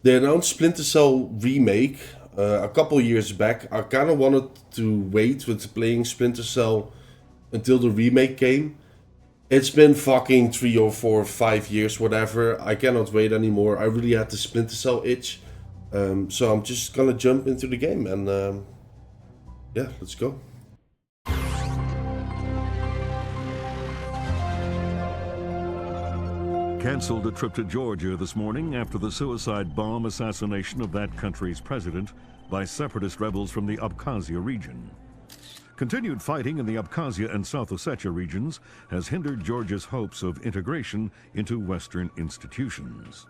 They announced Splinter Cell remake a couple years back. I kind of wanted to wait with playing Splinter Cell until the remake came. It's been fucking 3 or 4 or 5 years, whatever. I cannot wait anymore. I really had the Splinter Cell itch. So I'm just gonna jump into the game and yeah, let's go. Canceled a trip to Georgia this morning after the suicide bomb assassination of that country's president by separatist rebels from the Abkhazia region. Continued fighting in the Abkhazia and South Ossetia regions has hindered Georgia's hopes of integration into Western institutions.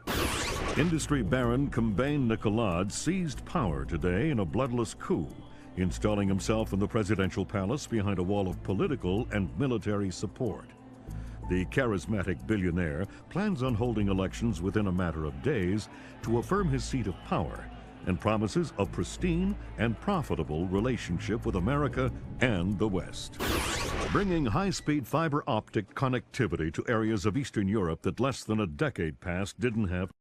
Industry baron Kombain Nikolad seized power today in a bloodless coup, installing himself in the presidential palace behind a wall of political and military support. The charismatic billionaire plans on holding elections within a matter of days to affirm his seat of power and promises a pristine and profitable relationship with America and the West. Bringing high-speed fiber optic connectivity to areas of Eastern Europe that less than a decade past didn't have.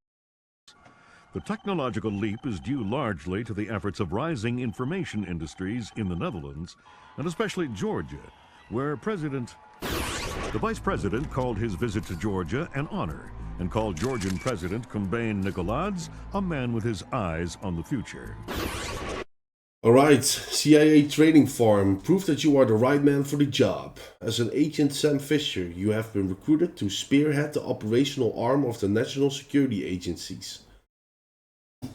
The technological leap is due largely to the efforts of rising information industries in the Netherlands, and especially Georgia, where the Vice President called his visit to Georgia an honor and called Georgian President Kombain Nikolad a man with his eyes on the future. Alright, CIA training farm. Prove that you are the right man for the job. As an Agent Sam Fisher, you have been recruited to spearhead the operational arm of the National Security Agency's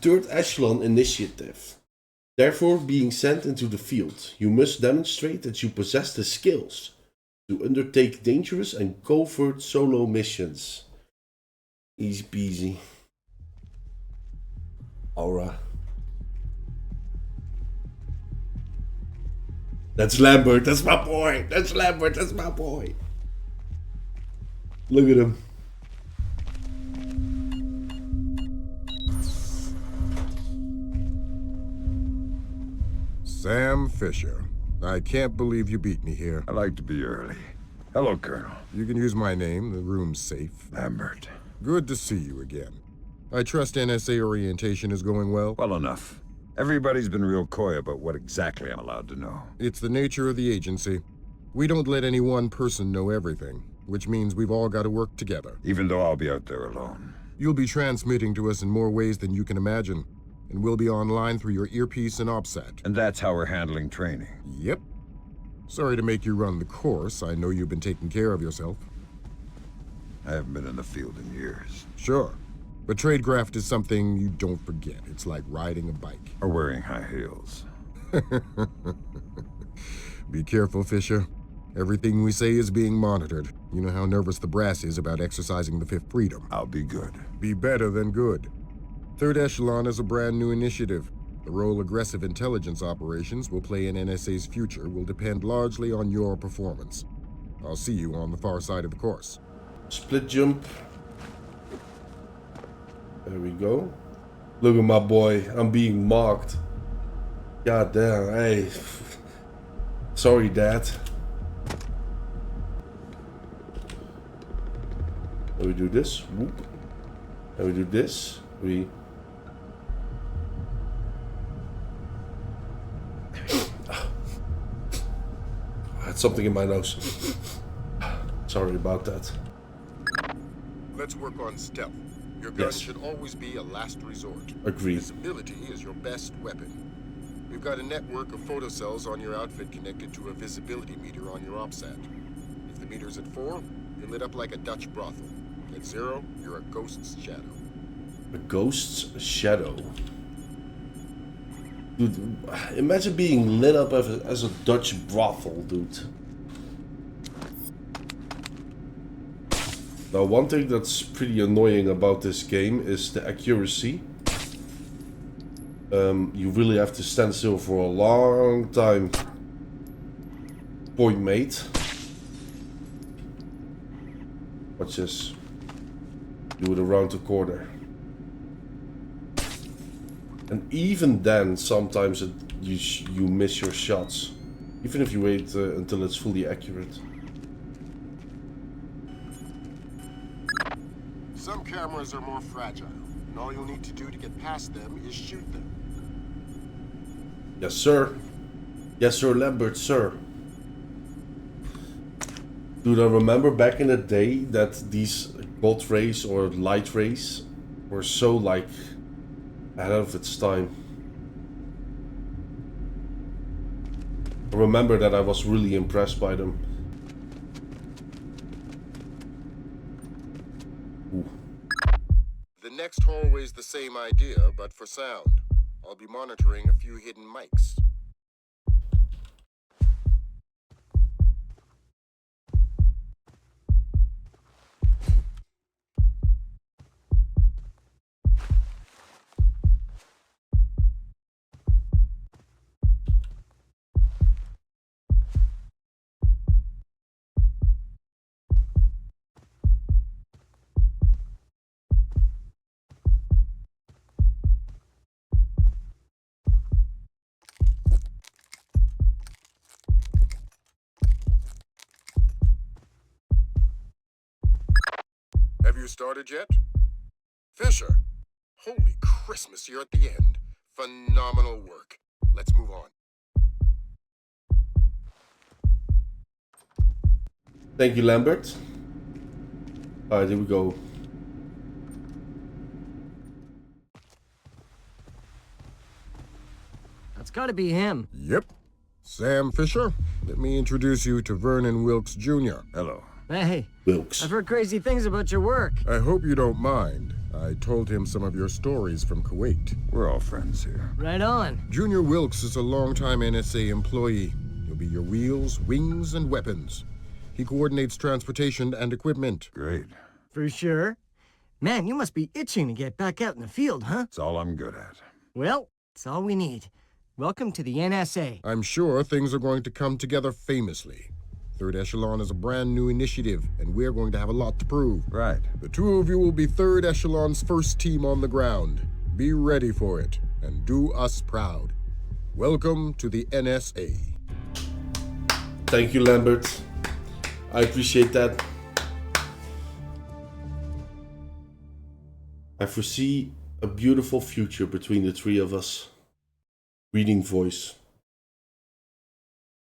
Third Echelon Initiative. Therefore, being sent into the field, you must demonstrate that you possess the skills to undertake dangerous and covert solo missions. Easy peasy. Aura. That's Lambert, that's my boy. That's Lambert, that's my boy. Look at him. Sam Fisher. I can't believe you beat me here. I like to be early. Hello, Colonel. You can use my name. The room's safe. Lambert. Good to see you again. I trust NSA orientation is going well? Well enough. Everybody's been real coy about what exactly I'm allowed to know. It's the nature of the agency. We don't let any one person know everything, which means we've all got to work together. Even though I'll be out there alone. You'll be transmitting to us in more ways than you can imagine, and we'll be online through your earpiece and OPSAT. And that's how we're handling training. Yep. Sorry to make you run the course. I know you've been taking care of yourself. I haven't been in the field in years. Sure. But tradecraft is something you don't forget. It's like riding a bike. Or wearing high heels. Be careful, Fisher. Everything we say is being monitored. You know how nervous the brass is about exercising the Fifth Freedom. I'll be good. Be better than good. Third Echelon is a brand new initiative. The role aggressive intelligence operations will play in NSA's future will depend largely on your performance. I'll see you on the far side of the course. Split jump. There we go. Look at my boy. I'm being mocked. God damn. Hey. Sorry, Dad. And we do this. Whoop. And we do this. We... I had something in my nose. Sorry about that. Let's work on stealth. Your gun Yes. should always be a last resort. Agreed. Visibility is your best weapon. We've got a network of photocells on your outfit connected to a visibility meter on your OPSAT. If the meter's at 4, you're lit up like a Dutch brothel. At 0, you're a ghost's shadow. A ghost's shadow. Dude, imagine being lit up as a Dutch brothel, dude. Now, one thing that's pretty annoying about this game is the accuracy. You really have to stand still for a long time. Point mate. Watch this. Do it around the corner. And even then, sometimes you miss your shots. Even if you wait until it's fully accurate. Some cameras are more fragile. and all you'll need to do to get past them is shoot them. Yes, sir. Yes, sir, Lambert, sir. Do I remember back in the day that these God rays or light rays were so, like, ahead of its time? I remember that I was really impressed by them. Ooh. The next hallway's the same idea, but for sound. I'll be monitoring a few hidden mics. Have you started yet? Fisher! Holy Christmas, you're at the end. Phenomenal work. Let's move on. Thank you, Lambert. Alright, here we go. That's gotta be him. Yep. Sam Fisher, let me introduce you to Vernon Wilkes Jr. Hello. Hey, Wilkes. I've heard crazy things about your work. I hope you don't mind. I told him some of your stories from Kuwait. We're all friends here. Right on. Junior Wilkes is a longtime NSA employee. He'll be your wheels, wings, and weapons. He coordinates transportation and equipment. Great. For sure. Man, you must be itching to get back out in the field, huh? It's all I'm good at. Well, it's all we need. Welcome to the NSA. I'm sure things are going to come together famously. Third Echelon is a brand new initiative, and we're going to have a lot to prove. Right. The two of you will be Third Echelon's first team on the ground. Be ready for it, and do us proud. Welcome to the NSA. Thank you, Lambert. I appreciate that. I foresee a beautiful future between the three of us. Reading voice.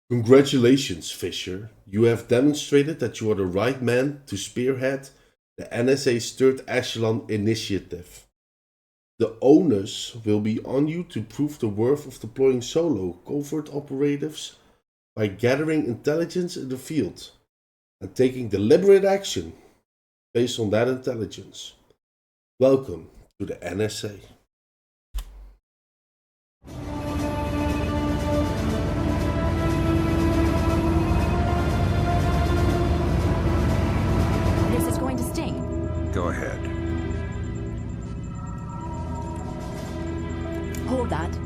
Congratulations, Fisher. You have demonstrated that you are the right man to spearhead the NSA's Third Echelon initiative. The onus will be on you to prove the worth of deploying solo covert operatives by gathering intelligence in the field and taking deliberate action based on that intelligence. Welcome to the NSA. This is going to sting. Go ahead. Hold that.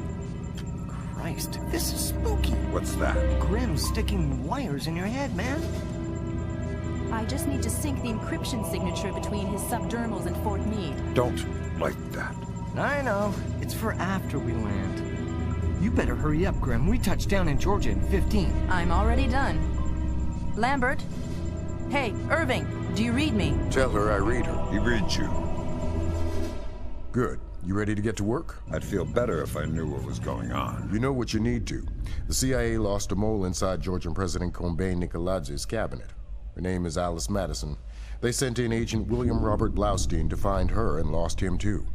Christ, this is spooky. What's that? Grim sticking wires in your head, man. I just need to sync the encryption signature between his subdermals and Fort Meade. Don't like that. I know. It's for after we land. You better hurry up, Grim. We touch down in Georgia in 15. I'm already done. Lambert? Hey, Irving, do you read me? Tell her I read her. He reads you. Good. You ready to get to work? I'd feel better if I knew what was going on. You know what you need to. The CIA lost a mole inside Georgian President Kombay Nikoladzi's cabinet. Her name is Alice Madison. They sent in Agent William Robert Blaustein to find her and lost him too.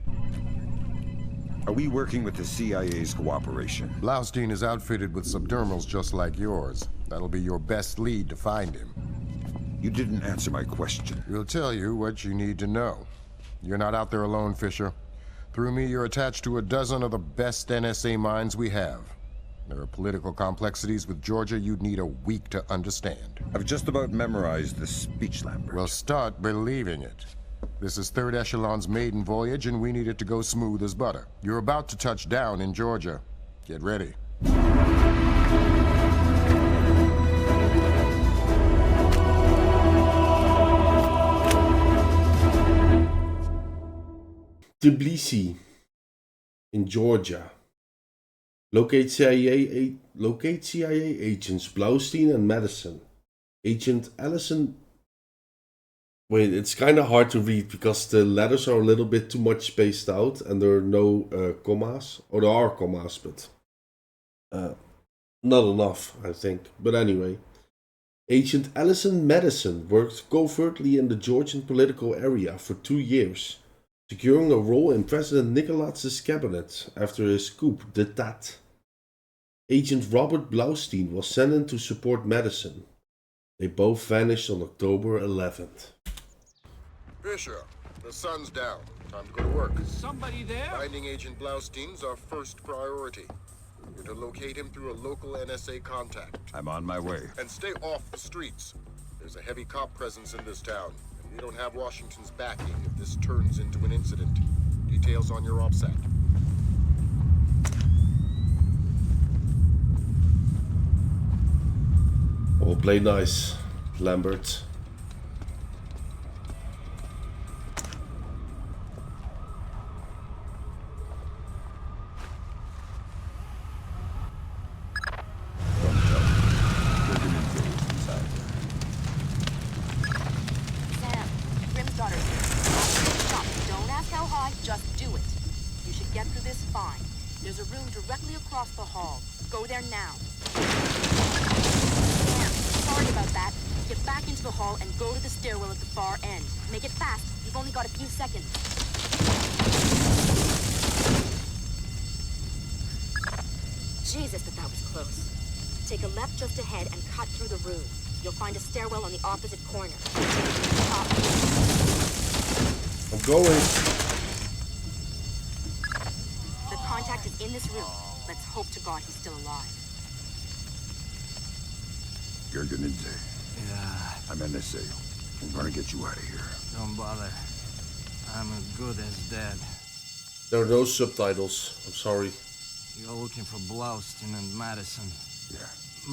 Are we working with the CIA's cooperation? Blaustein is outfitted with subdermals just like yours. That'll be your best lead to find him. You didn't answer my question. We'll tell you what you need to know. You're not out there alone, Fisher. Through me, you're attached to a dozen of the best NSA minds we have. There are political complexities with Georgia you'd need a week to understand. I've just about memorized the speech, Lambert. Well, start believing it. This is Third Echelon's maiden voyage, and we need it to go smooth as butter. You're about to touch down in Georgia. Get ready. Tbilisi, in Georgia. Locate CIA agents Blaustein and Madison. Agent Allison Wait, it's kind of hard to read because the letters are a little bit too much spaced out and there are no commas. Or there are commas, but not enough, I think. But anyway. Agent Allison Madison worked covertly in the Georgian political area for 2 years, securing a role in President Nikolatz's cabinet after his coup d'etat. Agent Robert Blaustein was sent in to support Madison. They both vanished on October 11th. Fisher, the sun's down. Time to go to work. Somebody there? Finding Agent Blaustein's our first priority. We're to locate him through a local NSA contact. I'm on my way. And stay off the streets. There's a heavy cop presence in this town, and we don't have Washington's backing if this turns into an incident. Details on your OPSAT. Oh, play nice, Lambert. Just do it. You should get through this fine. There's a room directly across the hall. Go there now. Sam, sorry about that. Get back into the hall and go to the stairwell at the far end. Make it fast. You've only got a few seconds. Jesus, but that was close. Take a left just ahead and cut through the room. You'll find a stairwell on the opposite corner. I'm going. Contact is in this room. Let's hope to God he's still alive. Georgian. Yeah, I'm NSA. I'm gonna get you out of here. don't bother. I'm as good as dead. There are no subtitles. I'm sorry. You're looking for Blaustein and Madison. Yeah.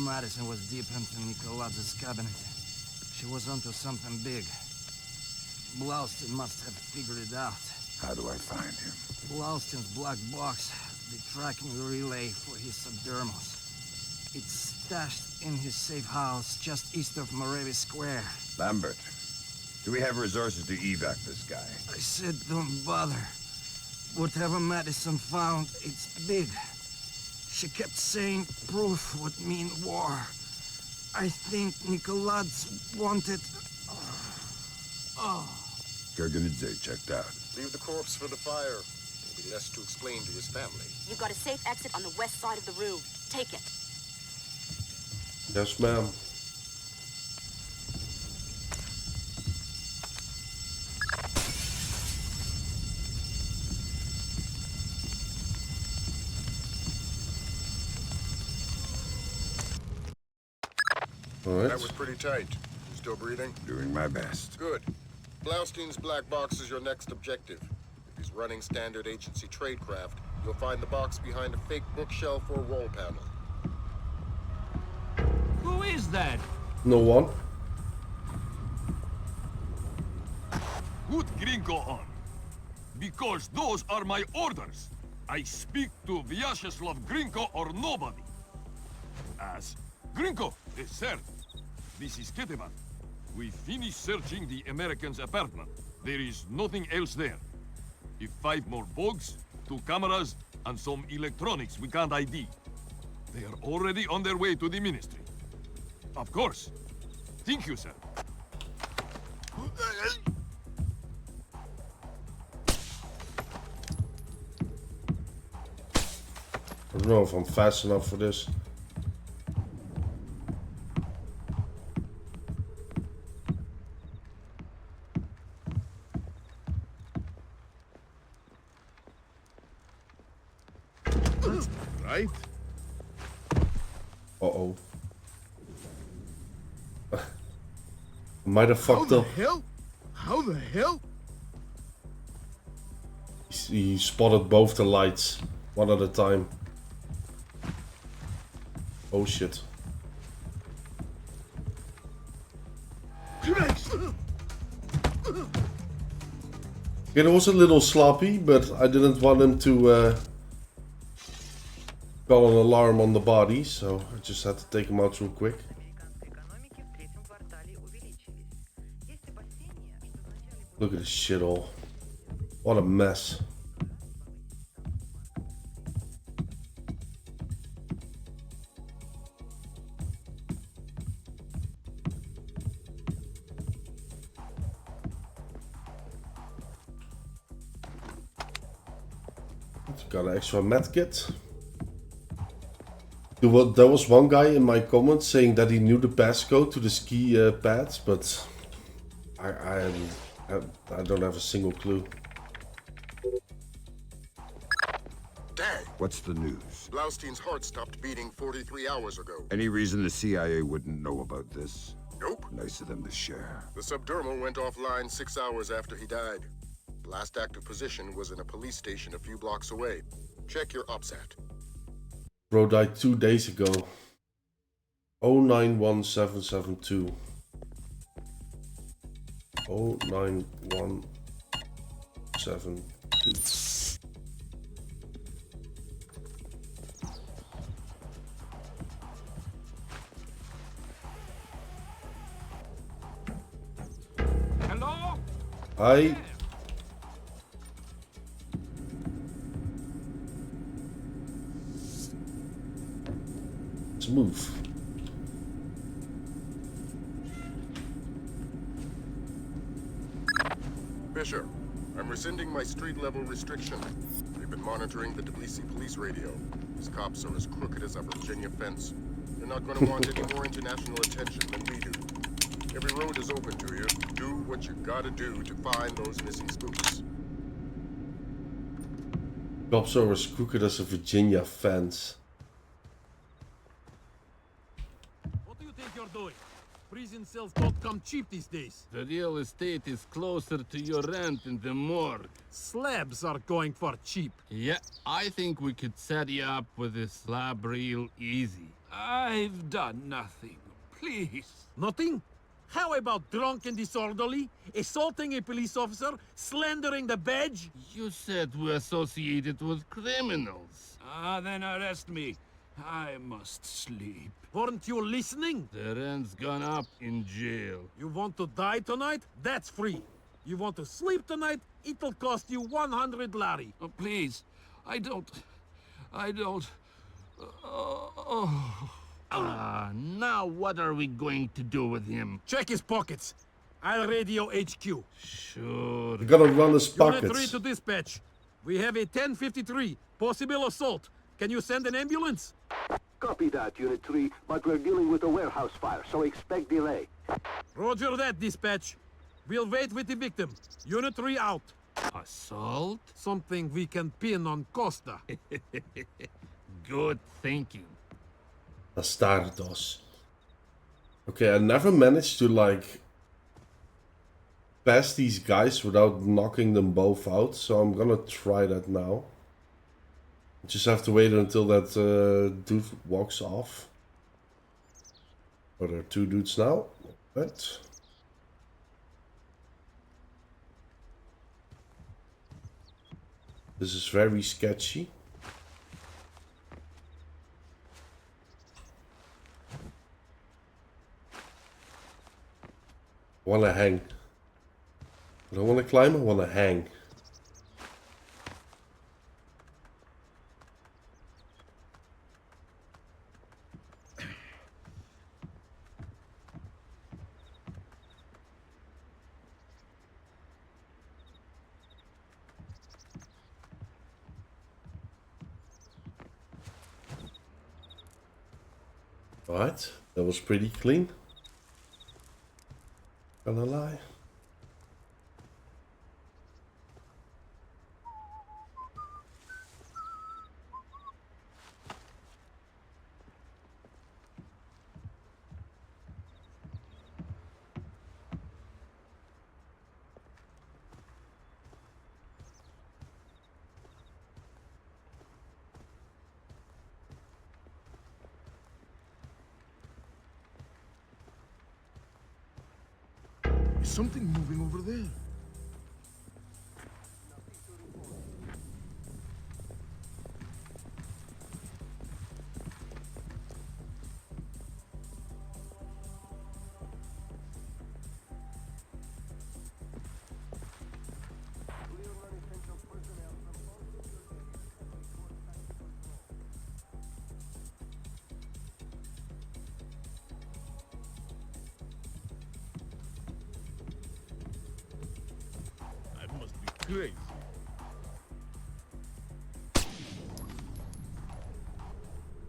Madison was deep into Nikolatz's cabinet. She was onto something big. Blaustein must have figured it out. How do I find him? Blaustein's black box, the tracking relay for his subdermals. It's stashed in his safe house just east of Moravi Square. Lambert, do we have resources to evac this guy? I said don't bother. Whatever Madison found, it's big. She kept saying proof would mean war. I think Nikoladze wanted... Georgian checked out. Leave the corpse for the fire. There'll be less to explain to his family. You've got a safe exit on the west side of the room. Take it. Yes, ma'am. Alright. That was pretty tight. You still breathing? Doing my best. Good. Blaustein's black box is your next objective. If he's running standard agency tradecraft, you'll find the box behind a fake bookshelf or wall panel. Who is that? No one. Put Gringo on. Because those are my orders. I speak to Vyacheslav Gringo or nobody. As Gringo, sir. This is Keteman. We finished searching the American's apartment. There is nothing else there. If 5 more bugs, 2 cameras, and some electronics we can't ID. They are already on their way to the ministry. Of course. Thank you, sir. I don't know if I'm fast enough for this. Right? Uh-oh. I might have fucked up. Hell? How the hell? He spotted both the lights, one at a time. Oh shit. It was a little sloppy, but I didn't want him to call an alarm on the body, so I just had to take him out real quick. Look at this shithole. What a mess. Got an extra med kit. There was one guy in my comments saying that he knew the passcode to the ski pads, but I don't have a single clue. Dang! What's the news? Blaustein's heart stopped beating 43 hours ago. Any reason the CIA wouldn't know about this? Nope. Nice of them to share. The subdermal went offline 6 hours after he died. The last active position was in a police station a few blocks away. Check your OPSAT. Bro died 2 days ago. 091772. 09172. Hello? Hi. Let's move. Fisher, I'm rescinding my street-level restriction. We've been monitoring the Tbilisi police radio. These cops are as crooked as a Virginia fence. They're not going to want any more international attention than we do. Every road is open to you. Do what you gotta do to find those missing spooks. Cops are as crooked as a Virginia fence. What do you think you're doing? Prison cells don't come cheap these days. The real estate is closer to your rent in the morgue. Slabs are going for cheap. Yeah, I think we could set you up with a slab real easy. I've done nothing. Please. Nothing? How about drunk and disorderly, assaulting a police officer, slandering the badge? You said we're associated with criminals. Then arrest me. I must sleep. Weren't you listening? The rent's gone up in jail. You want to die tonight? That's free. You want to sleep tonight? It'll cost you 100 lari. Oh, please. I don't... Now what are we going to do with him? Check his pockets. I'll radio HQ. Sure. You gotta run his Unit 3 pockets. to dispatch. We have a 1053. Possible assault. Can you send an ambulance? Copy that, Unit 3, but we're dealing with a warehouse fire, so expect delay. Roger that, dispatch. We'll wait with the victim. Unit 3 out. Assault? Something we can pin on Costa. Good thinking. Bastardos. Okay, I never managed to like pass these guys without knocking them both out, so I'm gonna try that now. Just have to wait until that dude walks off. Oh, there are 2 dudes now. But this is very sketchy. I wanna hang. I don't wanna climb, I wanna hang. Alright, that was pretty clean. Gonna lie. Is something moving over there?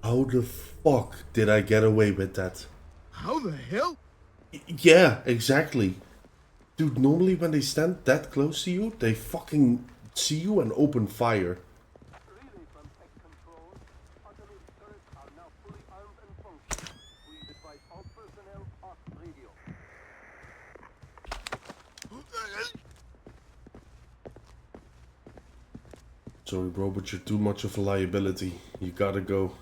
How the fuck did I get away with that? How the hell? Yeah, exactly. Dude, normally when they stand that close to you, they fucking see you and open fire. Relay from tech control. Automated turrets are now fully armed and functional. Please advise all personnel off radio. Sorry bro, but you're too much of a liability. You gotta go.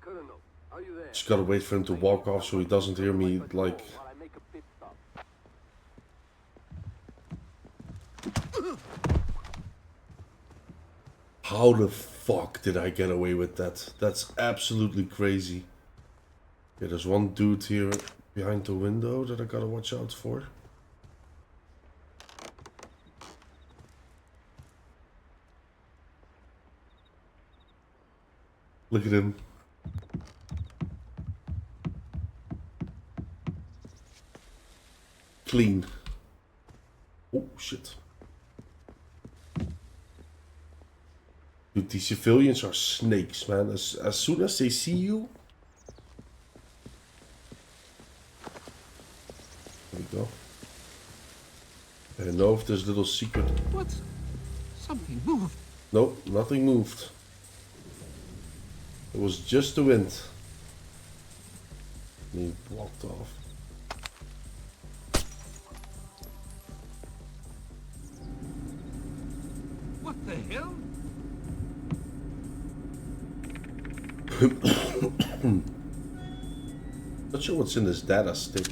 Colonel, are you there? Just gotta wait for him to walk off so he doesn't hear me, like... While I make a pit stop. How the fuck did I get away with that? That's absolutely crazy. Yeah, there's one dude here behind the window that I gotta watch out for. Look at him. Clean. Oh, shit. Dude, these civilians are snakes, man. As soon as they see you... There we go. I don't know if there's a little secret... What? Something moved. Nope, nothing moved. It was just the wind. And he blocked off. What the hell? Not sure what's in this data stick.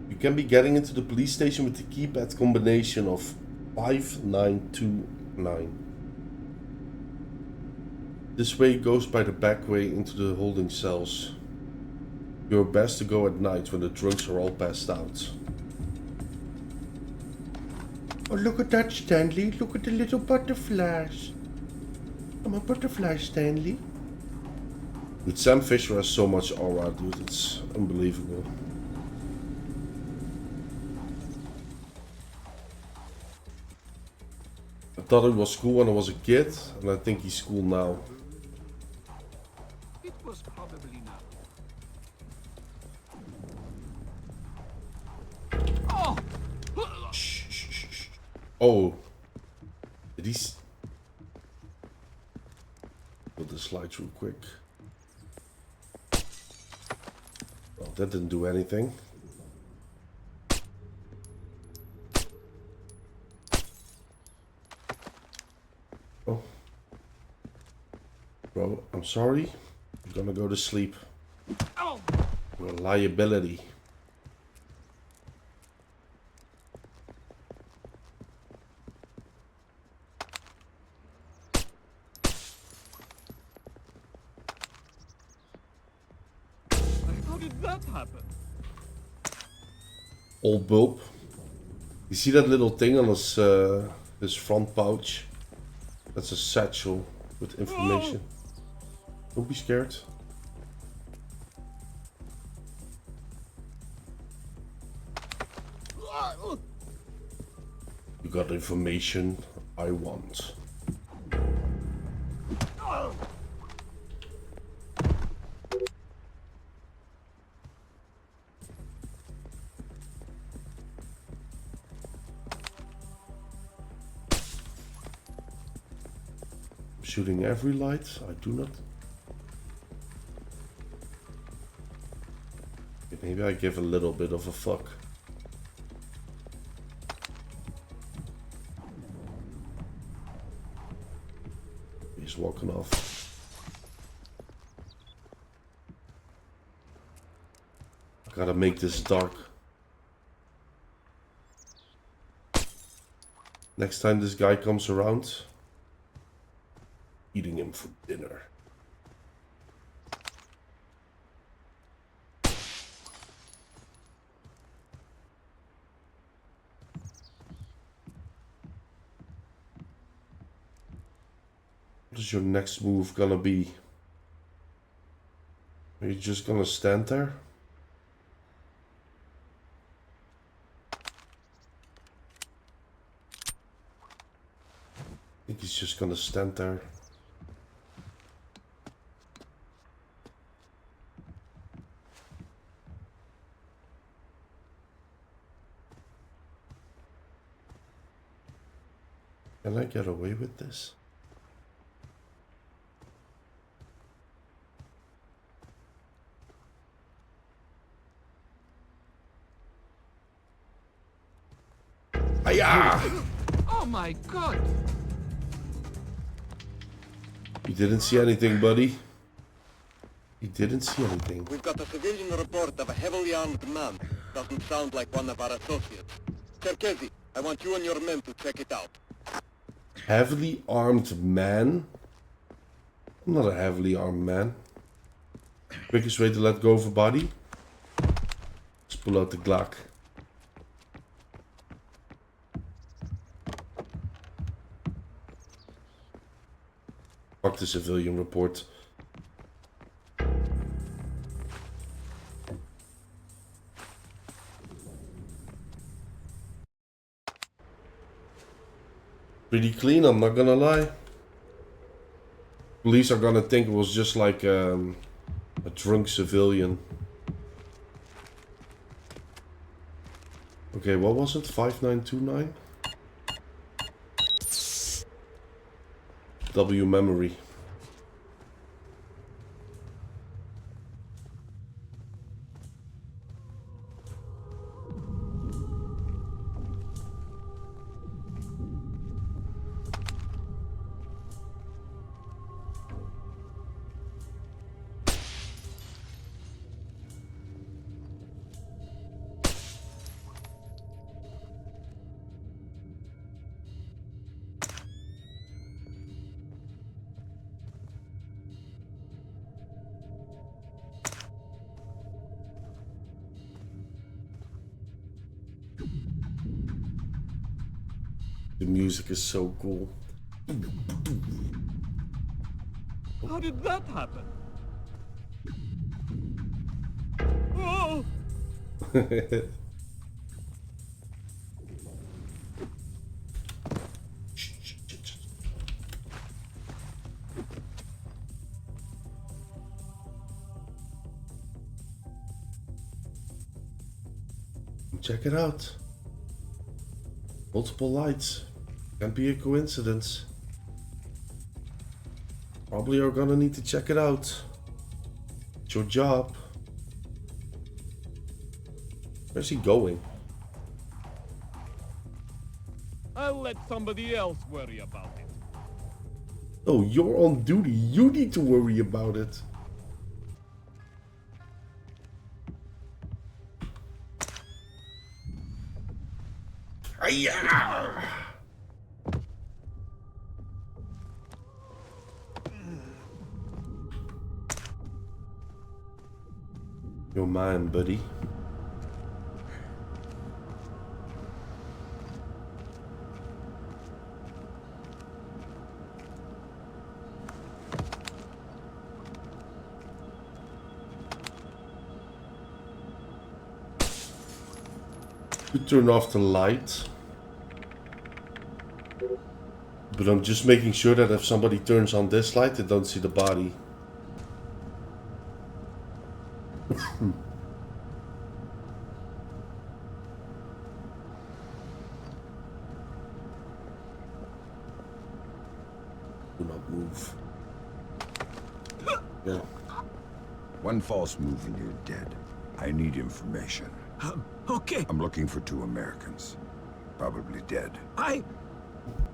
You can be getting into the police station with the keypad combination of 5929. This way goes by the back way into the holding cells. You're best to go at night when the drunks are all passed out. Oh, look at that, Stanley. Look at the little butterflies. I'm a butterfly, Stanley. Dude, Sam Fisher has so much aura, dude. It's unbelievable. I thought it was cool when I was a kid, and I think he's cool now. It was probably not. Oh! Shh, shh, shh, shh. Oh. Did he... Put the slides real quick. Well, that didn't do anything. Oh. Bro, I'm sorry. I'm gonna go to sleep. Oh! You're a liability. How did that happen? Old bulb. You see that little thing on his front pouch? That's a satchel with information. Don't be scared. You got the information I want. Shooting every light. I do not. Maybe I give a little bit of a fuck. He's walking off. I gotta make this dark. Next time this guy comes around, eating him for dinner. What is your next move gonna be? Are you just gonna stand there? think he's just gonna stand there. Can I get away with this? Hiya! Oh my god! You didn't see anything, buddy. You didn't see anything. We've got a civilian report of a heavily armed man. Doesn't sound like one of our associates. Cherkezi, I want you and your men to check it out. Heavily armed man? I'm not a heavily armed man. Quickest way to let go of a body? Just pull out the Glock. Fuck the civilian report. Pretty clean, I'm not gonna lie. Police are gonna think it was just like a drunk civilian. Okay, what was it? 5929? W memory. The music is so cool. How did that happen? Oh! Check it out. Multiple lights. Can't be a coincidence. Probably are gonna need to check it out. It's your job. Where's he going? I'll let somebody else worry about it. Oh, you're on duty. You need to worry about it. Hiya! You're mine, buddy. You turn off the light. But I'm just making sure that if somebody turns on this light, they don't see the body. Do not move. Yeah. One false move and you're dead. I need information. Okay. I'm looking for 2 Americans. Probably dead.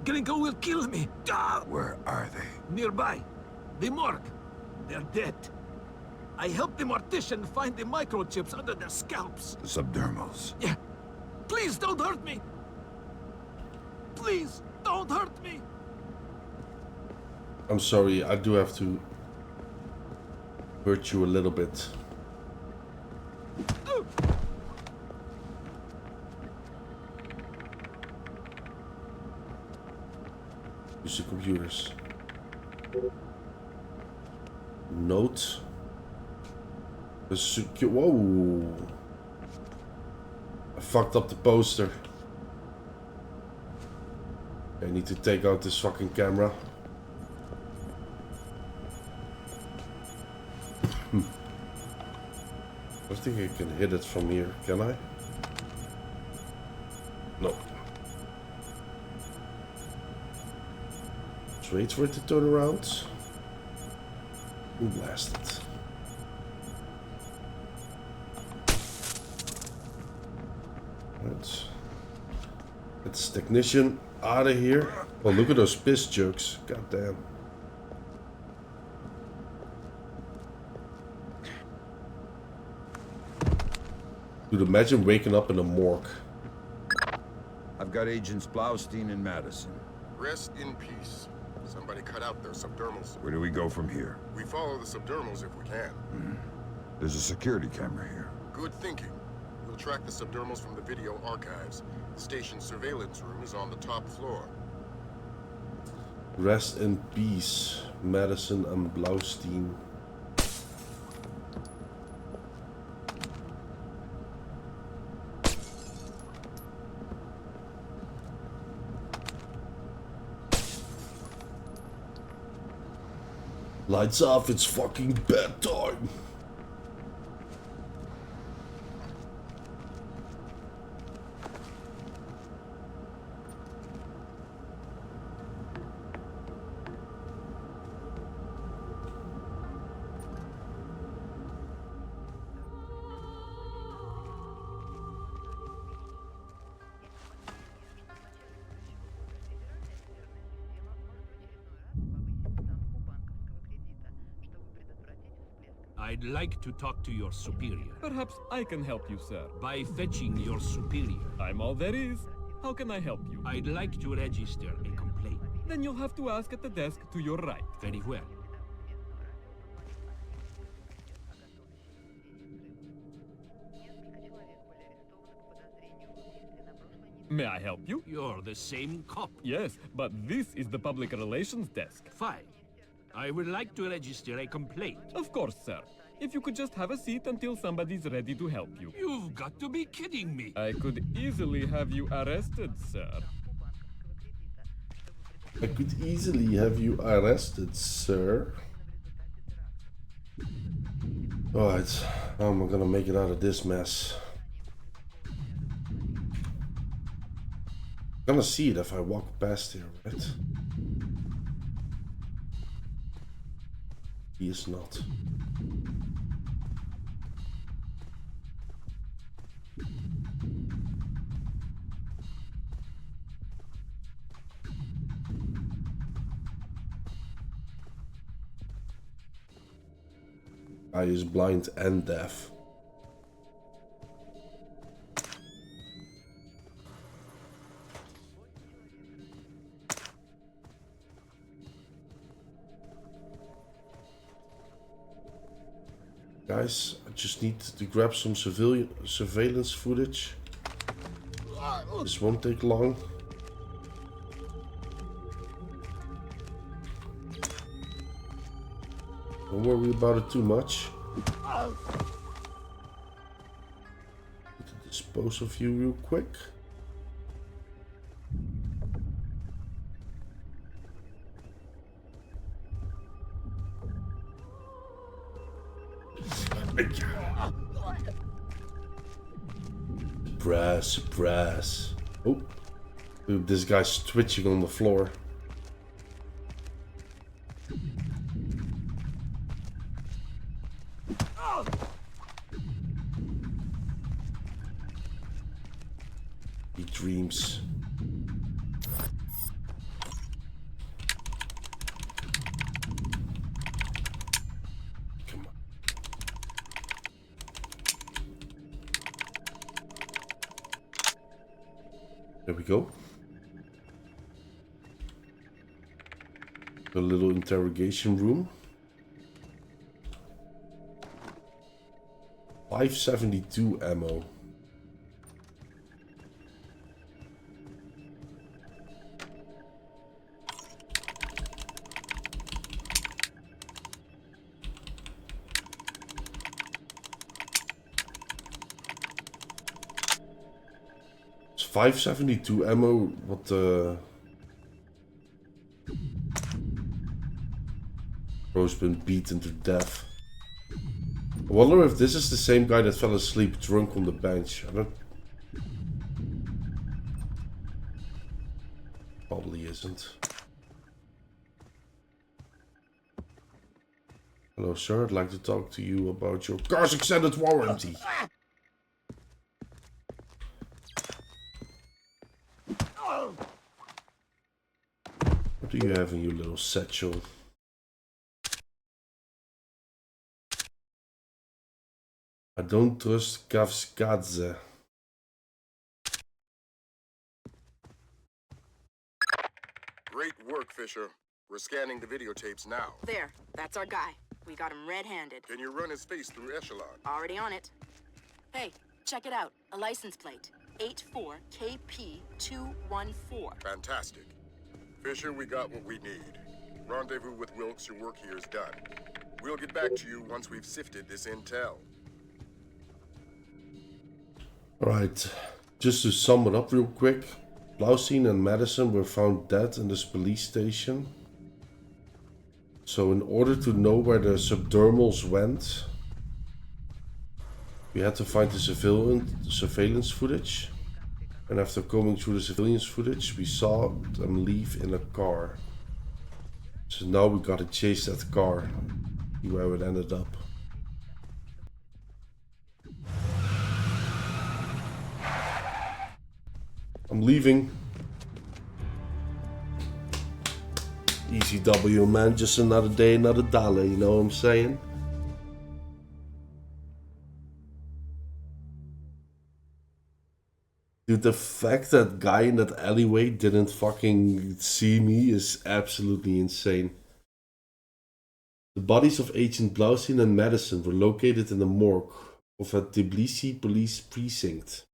Gringo will kill me. Ah! Where are they? Nearby. The morgue. They're dead. I helped the mortician find the microchips under their scalps. The subdermals. Yeah. Please don't hurt me. Please don't hurt me. I'm sorry, I do have to hurt you a little bit. Use the computers. Note. Whoa. I fucked up the poster. I need to take out this fucking camera. I think I can hit it from here, can I? No. Let's wait for it to turn around. Ooh, blast it. Right. Get this technician out of here. Oh, look at those piss jokes. God damn. Dude, imagine waking up in a morgue. I've got Agents Blaustein and Madison. Rest in peace. Somebody cut out their subdermals. Where do we go from here? We follow the subdermals if we can. There's a security camera here. Good thinking. We'll track the subdermals from the video archives. The station's surveillance room is on the top floor. Rest in peace, Madison and Blaustein. Lights off, it's fucking bedtime. I'd like to talk to your superior. Perhaps I can help you, sir. By fetching your superior. I'm all there is. How can I help you? I'd like to register a complaint. Then you'll have to ask at the desk to your right. Very well. May I help you? You're the same cop. Yes, but this is the public relations desk. Fine. I would like to register a complaint. Of course, sir. If you could just have a seat until somebody's ready to help you. You've got to be kidding me. I could easily have you arrested, sir. I could easily have you arrested, sir. Alright, how am I gonna make it out of this mess? I'm gonna see it if I walk past here, right? He is not. Guy is blind and deaf. Guys, I just need to grab some surveillance footage. This won't take long. Don't worry about it too much. Need to dispose of you real quick. Surprise. Oh, dude, this guy's twitching on the floor. He dreams. Come on. There we go. A little interrogation room. 572 ammo. It's 572 ammo. What the bro's been beaten to death. I wonder if this is the same guy that fell asleep drunk on the bench. I don't... Probably isn't. Hello, sir. I'd like to talk to you about your car's extended warranty. What do you have in your little satchel? I don't trust Kavskadze. Great work, Fisher. We're scanning the videotapes now. There, that's our guy. We got him red-handed. Can you run his face through Echelon? Already on it. Hey, check it out. A license plate. 84KP214. Fantastic. Fisher, we got what we need. Rendezvous with Wilkes, your work here is done. We'll get back to you once we've sifted this intel. Alright, just to sum it up real quick. Blaustein and Madison were found dead in this police station. So in order to know where the subdermals went, we had to find the surveillance footage. And after combing through the surveillance footage, we saw them leave in a car. So now we gotta chase that car, see where it ended up. I'm leaving. Easy W, man. Just another day, another dollar. You know what I'm saying? Dude, the fact that guy in that alleyway didn't fucking see me is absolutely insane. The bodies of Agent Blaustein and Madison were located in the morgue of a Tbilisi police precinct.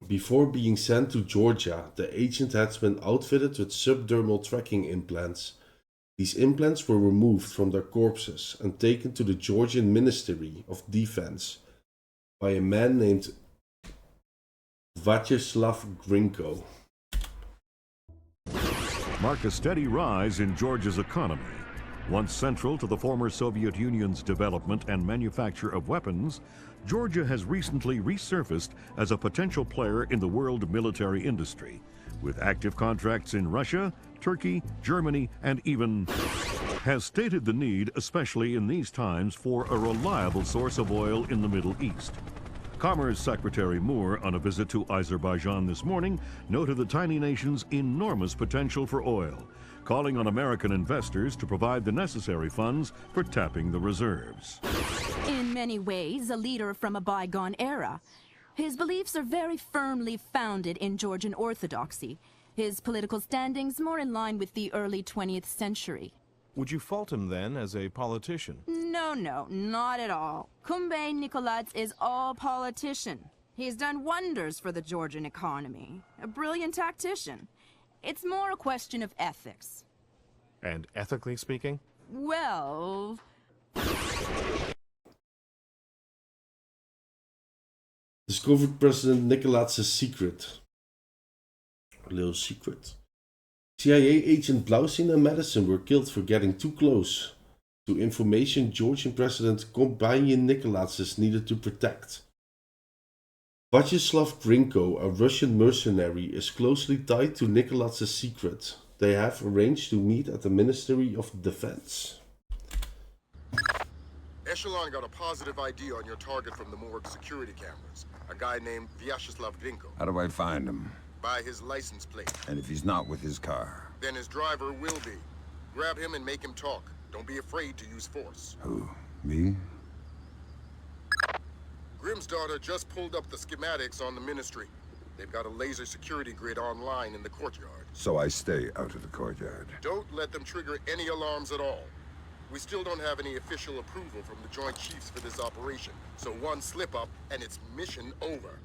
Before being sent to Georgia, the agent had been outfitted with subdermal tracking implants. These implants were removed from their corpses and taken to the Georgian Ministry of Defense by a man named Vyacheslav Grinko. Mark a steady rise in Georgia's economy. Once central to the former Soviet Union's development and manufacture of weapons, Georgia has recently resurfaced as a potential player in the world military industry, with active contracts in Russia, Turkey, Germany, and even has stated the need, especially in these times, for a reliable source of oil in the Middle East. Commerce Secretary Moore, on a visit to Azerbaijan this morning, noted the tiny nation's enormous potential for oil, calling on American investors to provide the necessary funds for tapping the reserves. In many ways, a leader from a bygone era. His beliefs are very firmly founded in Georgian orthodoxy. His political standings more in line with the early 20th century. Would you fault him then as a politician? No, not at all. Kumbay Nikolads is all politician. He's done wonders for the Georgian economy. A brilliant tactician. It's more a question of ethics. And ethically speaking? Well... Discovered President Nikolads' secret. A little secret. CIA agent Blaustein and Madison were killed for getting too close to information Georgian President Kombayin Nikolads needed to protect. Vyacheslav Grinko, a Russian mercenary, is closely tied to Nikolads' secret. They have arranged to meet at the Ministry of Defense. Echelon got a positive ID on your target from the morgue security cameras. A guy named Vyacheslav Grinko. How do I find him? By his license plate. And if he's not with his car? Then his driver will be. Grab him and make him talk. Don't be afraid to use force. Who? Me? Grimm's daughter just pulled up the schematics on the ministry. They've got a laser security grid online in the courtyard. So I stay out of the courtyard. Don't let them trigger any alarms at all. We still don't have any official approval from the Joint Chiefs for this operation, so one slip-up and it's mission over.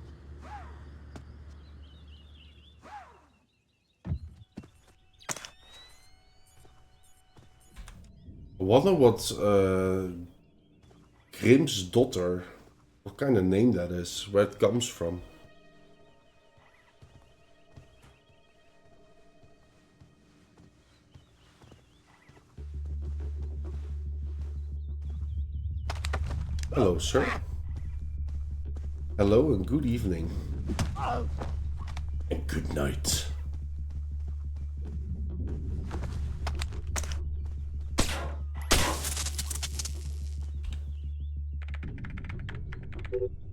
I wonder what Grimm's daughter, what kind of name that is, where it comes from. Hello, sir. Hello and good evening. And good night.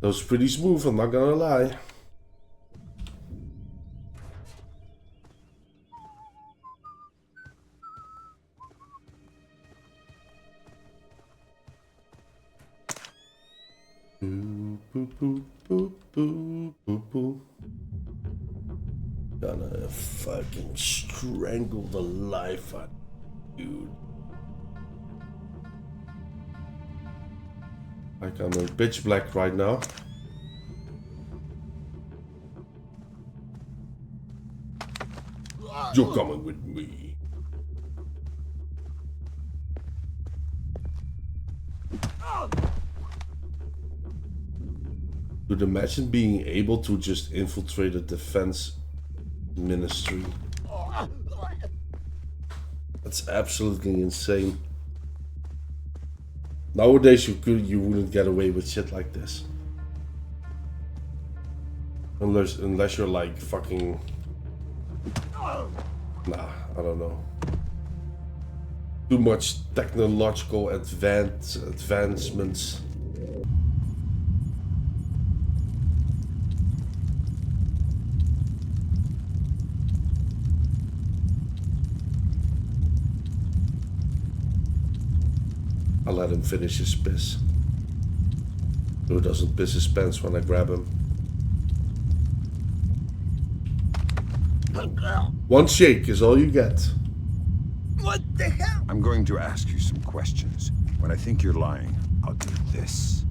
That was pretty smooth, I'm not gonna lie. Boo, boo, boo, boo, boo, boo, boo. Gonna fucking strangle the life out of you, dude. Like I'm in pitch black right now. You're coming with me. Dude, imagine being able to just infiltrate a defense ministry. That's absolutely insane. Nowadays you wouldn't get away with shit like this. Unless you're like fucking... Nah, I don't know. Too much technological advancements. I'll let him finish his piss. So he doesn't piss his pants when I grab him. One shake is all you get. What the hell? I'm going to ask you some questions. When I think you're lying, I'll do this.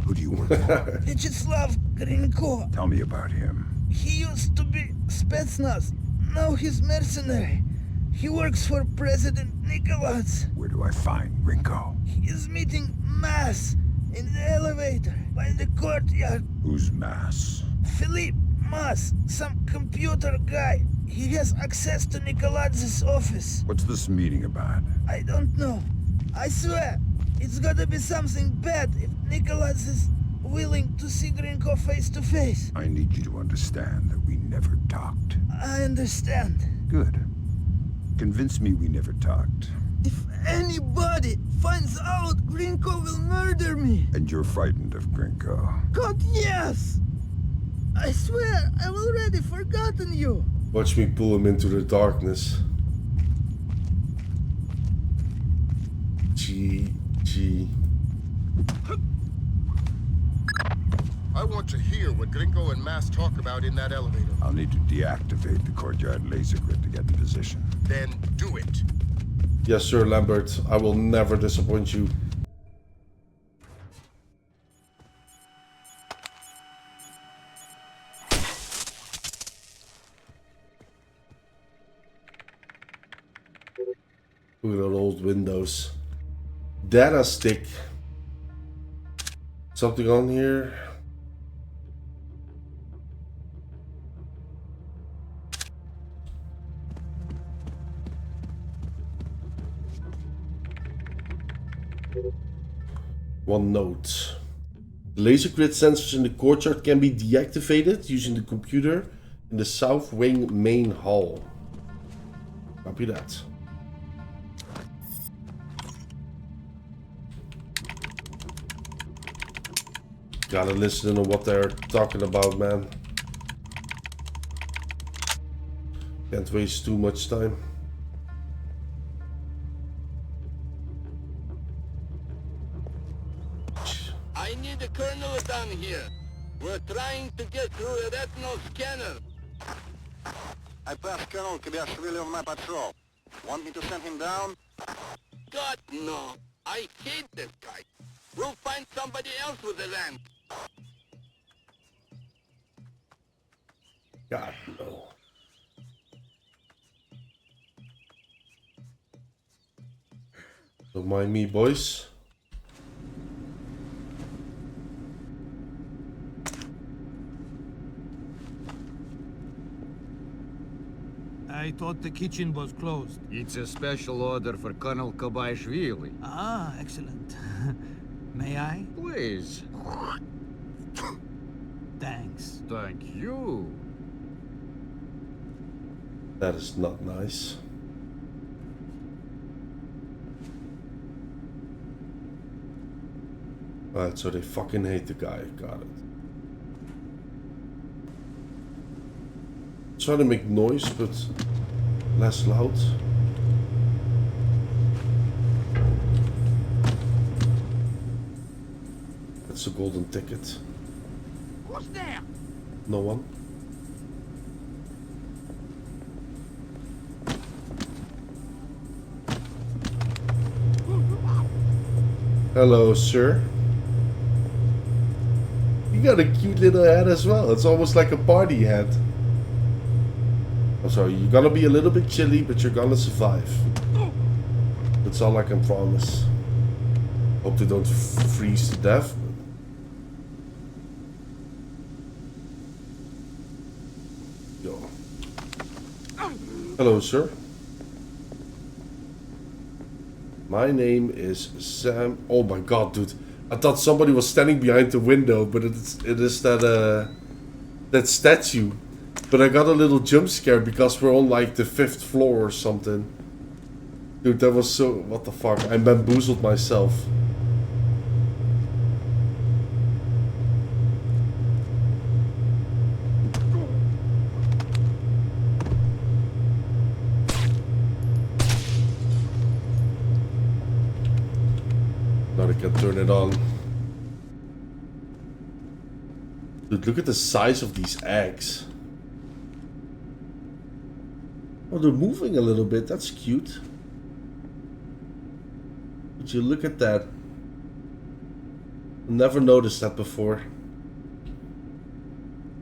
Who do you work for? Vyacheslav Grinko. Tell me about him. He used to be Spetsnaz. Now he's mercenary. He works for President Nicholas. Where do I find Grinko? He is meeting Mass in the elevator by the courtyard. Who's Mass? Philippe Mass, some computer guy. He has access to Nikolaz's office. What's this meeting about? I don't know. I swear, it's gotta be something bad if Nicholas is willing to see Grinko face to face. I need you to understand that we never talked. I understand. Good. Convince me we never talked. If anybody finds out, Grinko will murder me. And you're frightened of Grinko? God, yes! I swear, I've already forgotten you. Watch me pull him into the darkness. GG. I want to hear what Grinko and Mass talk about in that elevator. I'll need to deactivate the courtyard laser grid to get in position. Then do it. Yes, sir, Lambert. I will never disappoint you. Look at those old windows. Data stick. Something on here. One note. Laser grid sensors in the courtyard can be deactivated using the computer in the south wing main hall. Copy that. Gotta listen to what they're talking about, man. Can't waste too much time. I need a colonel down here. We're trying to get through a retinal scanner. I passed Colonel Kibashvili on my patrol. Want me to send him down? God, no. I hate this guy. We'll find somebody else with a rank. God, no. Don't mind me, boys. I thought the kitchen was closed. It's a special order for Colonel Kobaishvili. Ah, excellent. May I? Please. Thanks. Thank you. That is not nice. Alright, so they fucking hate the guy. Got it. Trying to make noise, but less loud. That's a golden ticket. Who's there? No one. Hello, sir. You got a cute little hat as well. It's almost like a party hat. I'm sorry, you're gonna be a little bit chilly, but you're gonna survive. That's all I can promise. Hope they don't freeze to death. Yo. Hello, sir. My name is Sam. Oh my god, dude. I thought somebody was standing behind the window, but it is that that statue. But I got a little jump scare because we're on like the 5th floor or something. Dude, that was so... What the fuck? I bamboozled myself. Now I can turn it on. Dude, look at the size of these eggs. Oh, they're moving a little bit. That's cute. Would you look at that? Never noticed that before.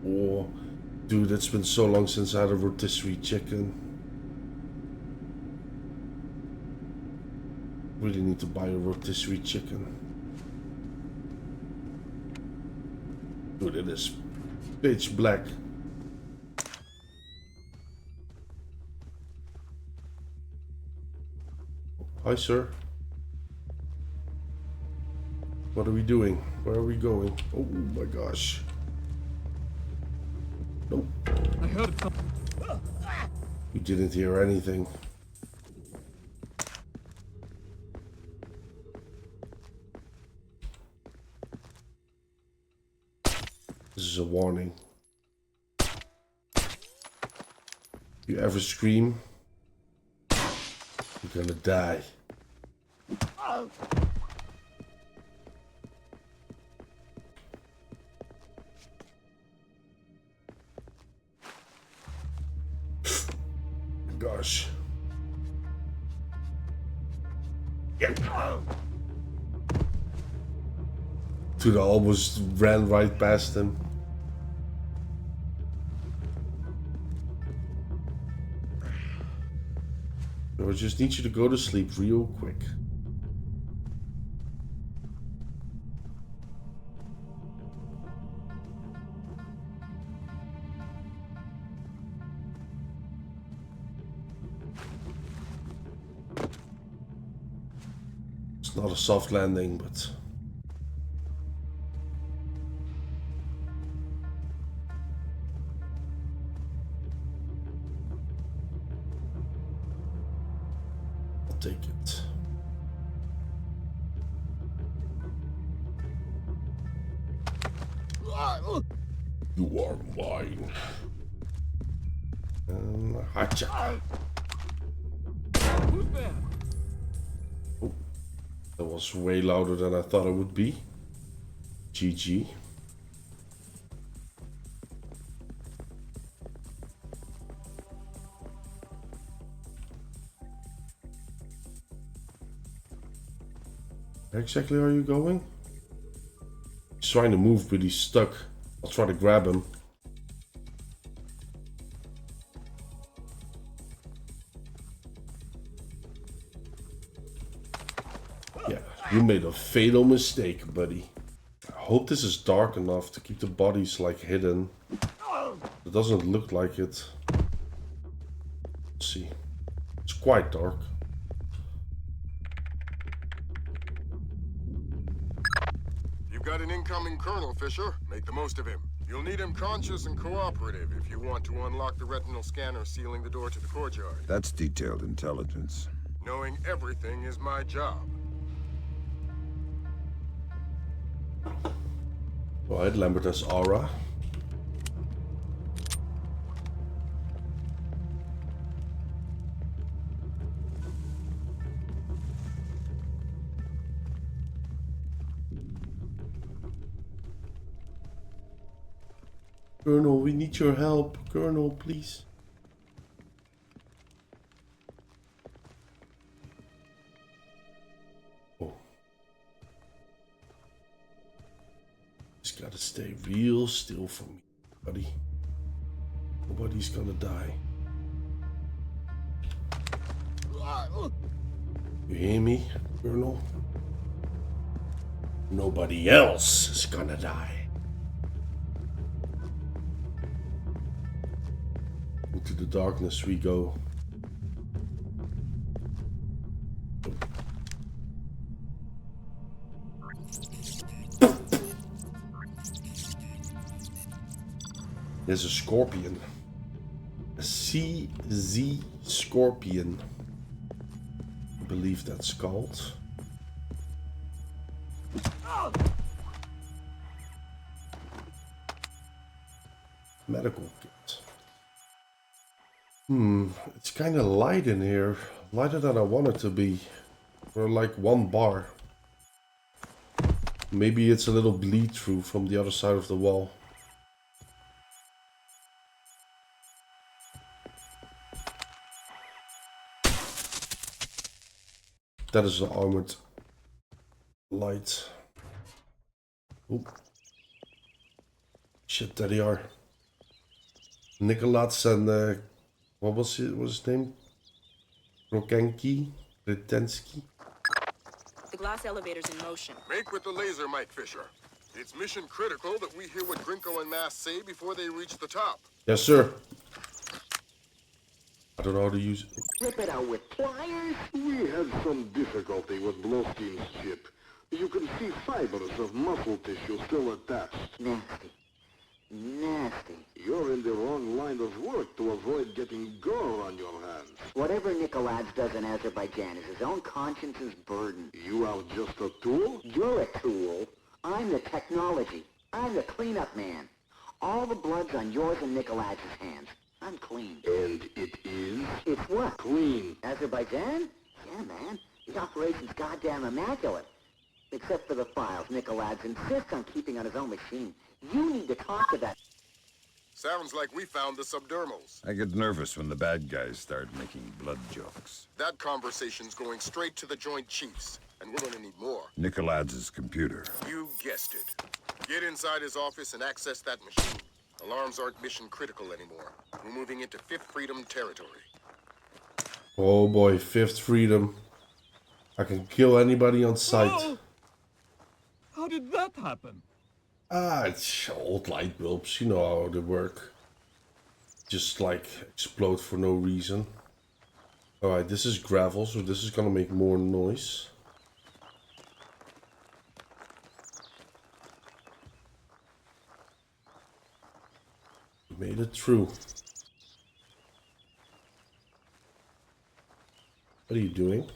Oh, dude, it's been so long since I had a rotisserie chicken. Really need to buy a rotisserie chicken. Dude, it is pitch black. Hi, sir. What are we doing? Where are we going? Oh my gosh. Nope. I heard some... You didn't hear anything. This is a warning. You ever scream, you're gonna die. Gosh. Dude, I almost ran right past him. I just need you to go to sleep real quick. It's not a soft landing, but... take it. You are mine. Hacha. Who's there? Oh, that was way louder than I thought it would be. GG. Where exactly are you going? He's trying to move, but he's stuck. I'll try to grab him. Yeah, you made a fatal mistake, buddy. I hope this is dark enough to keep the bodies like hidden. It doesn't look like it. Let's see. It's quite dark. incoming Colonel, Fisher. Make the most of him. You'll need him conscious and cooperative if you want to unlock the retinal scanner sealing the door to the courtyard. That's detailed intelligence. Knowing everything is my job. Alright, Lambert has aura. Colonel, we need your help. Colonel, please. Oh. Just gotta stay real still for me, buddy. Nobody's gonna die. You hear me, Colonel? Nobody else is gonna die. Into the darkness we go. There's a scorpion. A CZ scorpion. I believe that's called. Medical kit. It's kind of light in here. Lighter than I want it to be. For like 1 bar. Maybe it's a little bleed through from the other side of the wall. That is an armored light. Oop. Shit, there they are. Nicolats and what was his name? Rokensky? Retensky? The glass elevator's in motion. Make with the laser, Mike Fisher. It's mission critical that we hear what Grinko and Mass say before they reach the top. Yes, sir. I don't know how to use it. Rip it out with pliers? We had some difficulty with Blowstein's chip. You can see fibers of muscle tissue still attached. Nasty. Nasty. You're in the wrong line of work to avoid getting gore on your hands. Whatever Nicolaj does in Azerbaijan is his own conscience's burden. You are just a tool? You're a tool. I'm the technology. I'm the cleanup man. All the blood's on yours and Nicolaj's hands. I'm clean. And it is? It's what? Clean. Azerbaijan? Yeah, man. The operation's goddamn immaculate. Except for the files Nicolaj insists on keeping on his own machine. You need to talk to that. Sounds like we found the subdermals. I get nervous when the bad guys start making blood jokes. That conversation's going straight to the Joint Chiefs, and we're gonna need more. Nicolaj's computer. You guessed it. Get inside his office and access that machine. Alarms aren't mission critical anymore. We're moving into Fifth Freedom territory. Oh boy, Fifth Freedom. I can kill anybody on sight. Oh! How did that happen? It's old light bulbs, you know how they work. Just like explode for no reason. Alright, this is gravel, so this is gonna make more noise. We made it through. What are you doing?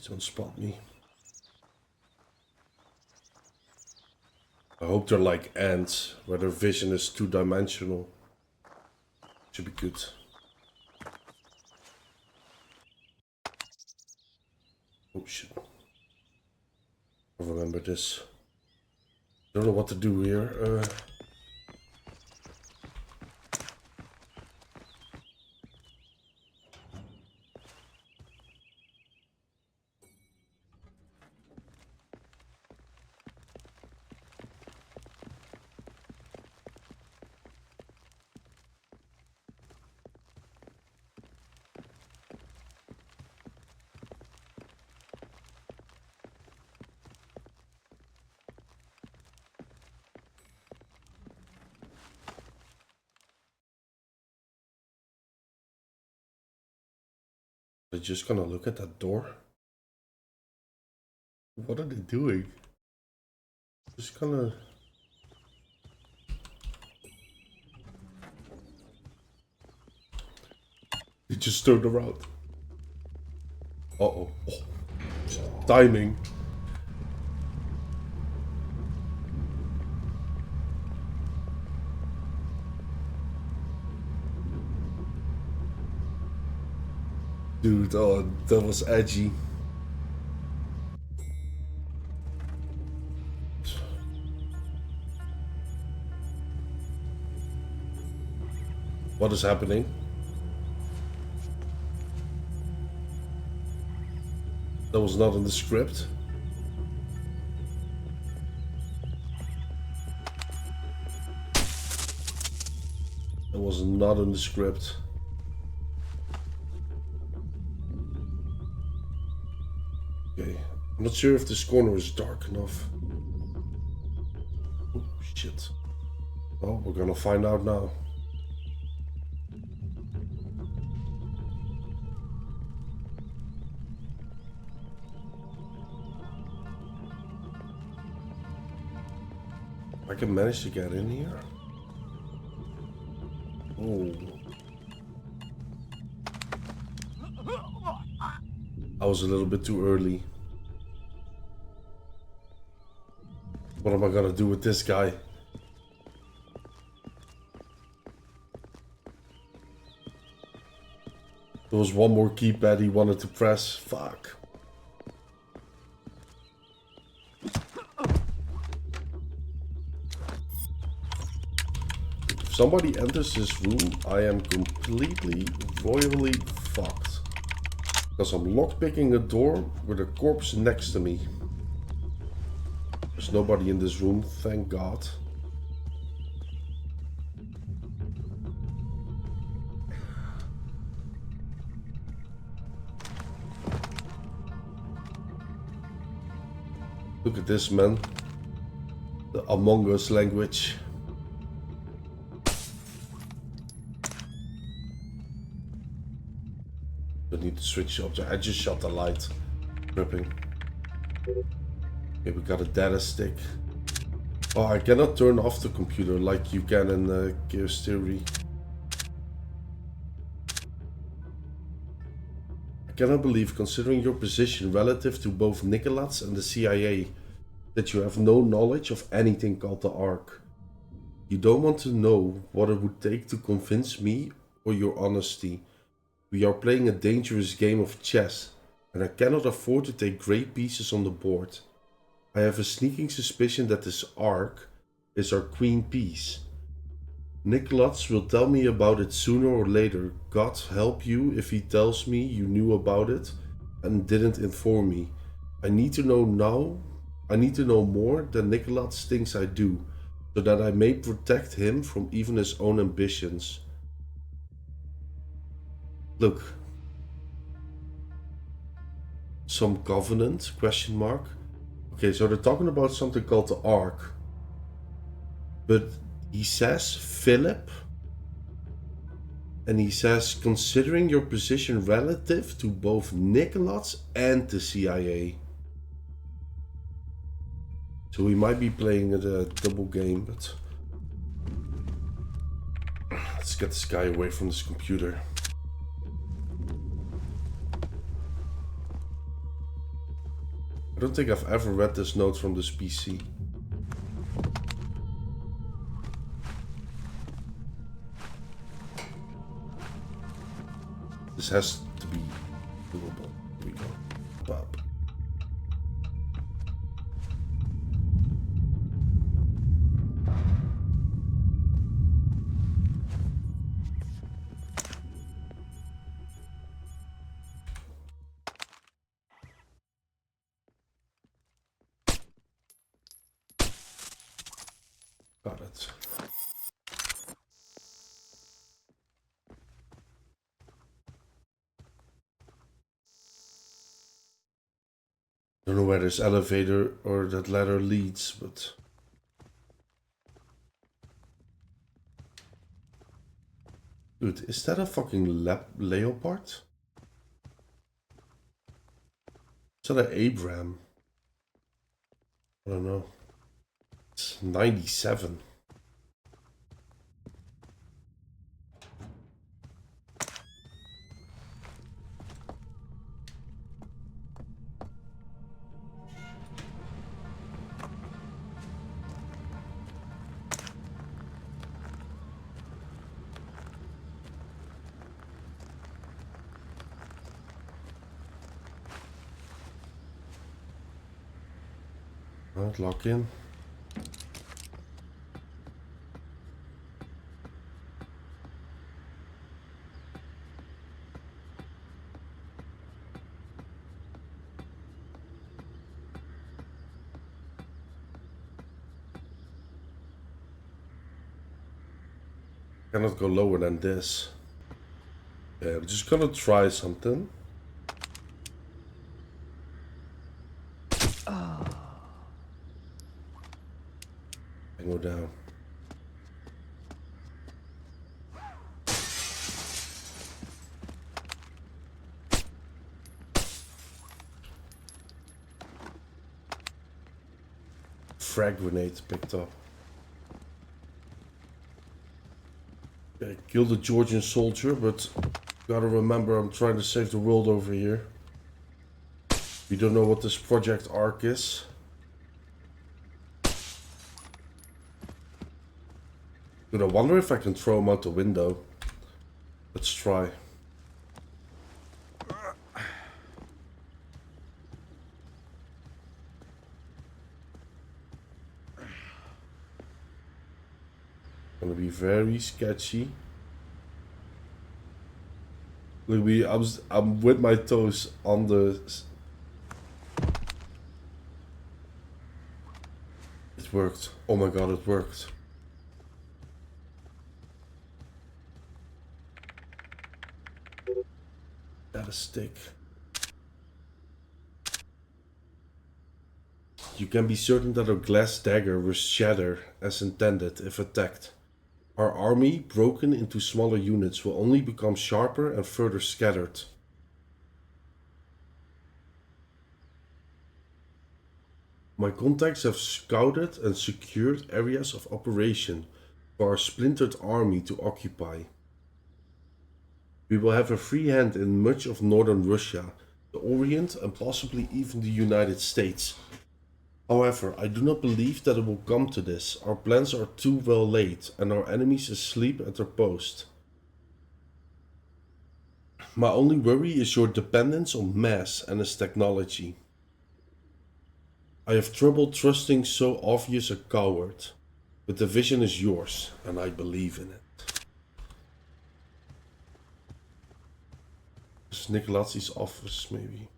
Don't spot me. I hope they're like ants, where their vision is two-dimensional. Should be good. Oh shit. I remember this. Don't know what to do here. They're just gonna look at that door. What are they doing? Just gonna... He just turned around. Uh-oh. Oh. Timing. Dude, oh, that was edgy. What is happening? That was not in the script. That was not in the script. Okay, I'm not sure if this corner is dark enough. Oh, shit. Well, we're gonna find out now. I can manage to get in here. Oh. I was a little bit too early. What am I gonna do with this guy? There was one more keypad he wanted to press. Fuck. If somebody enters this room, I am completely, royally fucked. Because I'm lockpicking a door with a corpse next to me. There's nobody in this room, thank God. Look at this, man. The Among Us language. I need to switch object. I just shot the light. Tripping. Okay, we got a data stick. Oh, I cannot turn off the computer like you can in Gears Theory. I cannot believe, considering your position relative to both Nicolats and the CIA, that you have no knowledge of anything called the Ark. You don't want to know what it would take to convince me or your honesty. We are playing a dangerous game of chess, and I cannot afford to take great pieces on the board. I have a sneaking suspicion that this Ark is our queen piece. Nicholas will tell me about it sooner or later. God help you if he tells me you knew about it and didn't inform me. I need to know now. I need to know more than Nicholas thinks I do, so that I may protect him from even his own ambitions. Look. Some covenant? Question mark. Okay, so they're talking about something called the Ark. But he says Philip. And he says, considering your position relative to both Nicholas and the CIA. So we might be playing a double game, but let's get this guy away from this computer. I don't think I've ever read this note from this PC. This has to be doable. Here we go. Bob. Got it. Don't know where this elevator or that ladder leads, but dude, is that a fucking leopard? Is that an Abraham? I don't know. It's 97. Right, lock in. Cannot go lower than this. Yeah, we're just gonna try something. And go down. Frag grenade picked up. Okay, killed a Georgian soldier, but gotta remember I'm trying to save the world over here. We don't know what this project arc is. Dude, I wonder if I can throw him out the window. Let's try. Gonna be very sketchy. Look, I'm with my toes on the. It worked. Oh my god, it worked. Got a stick. You can be certain that our glass dagger will shatter as intended if attacked. Our army, broken into smaller units, will only become sharper and further scattered. My contacts have scouted and secured areas of operation for our splintered army to occupy. We will have a free hand in much of northern Russia, the Orient, and possibly even the United States. However, I do not believe that it will come to this. Our plans are too well laid, and our enemies asleep at their post. My only worry is your dependence on mass and its technology. I have trouble trusting so obvious a coward, but the vision is yours, and I believe in it. It's Nikolaz's office, maybe.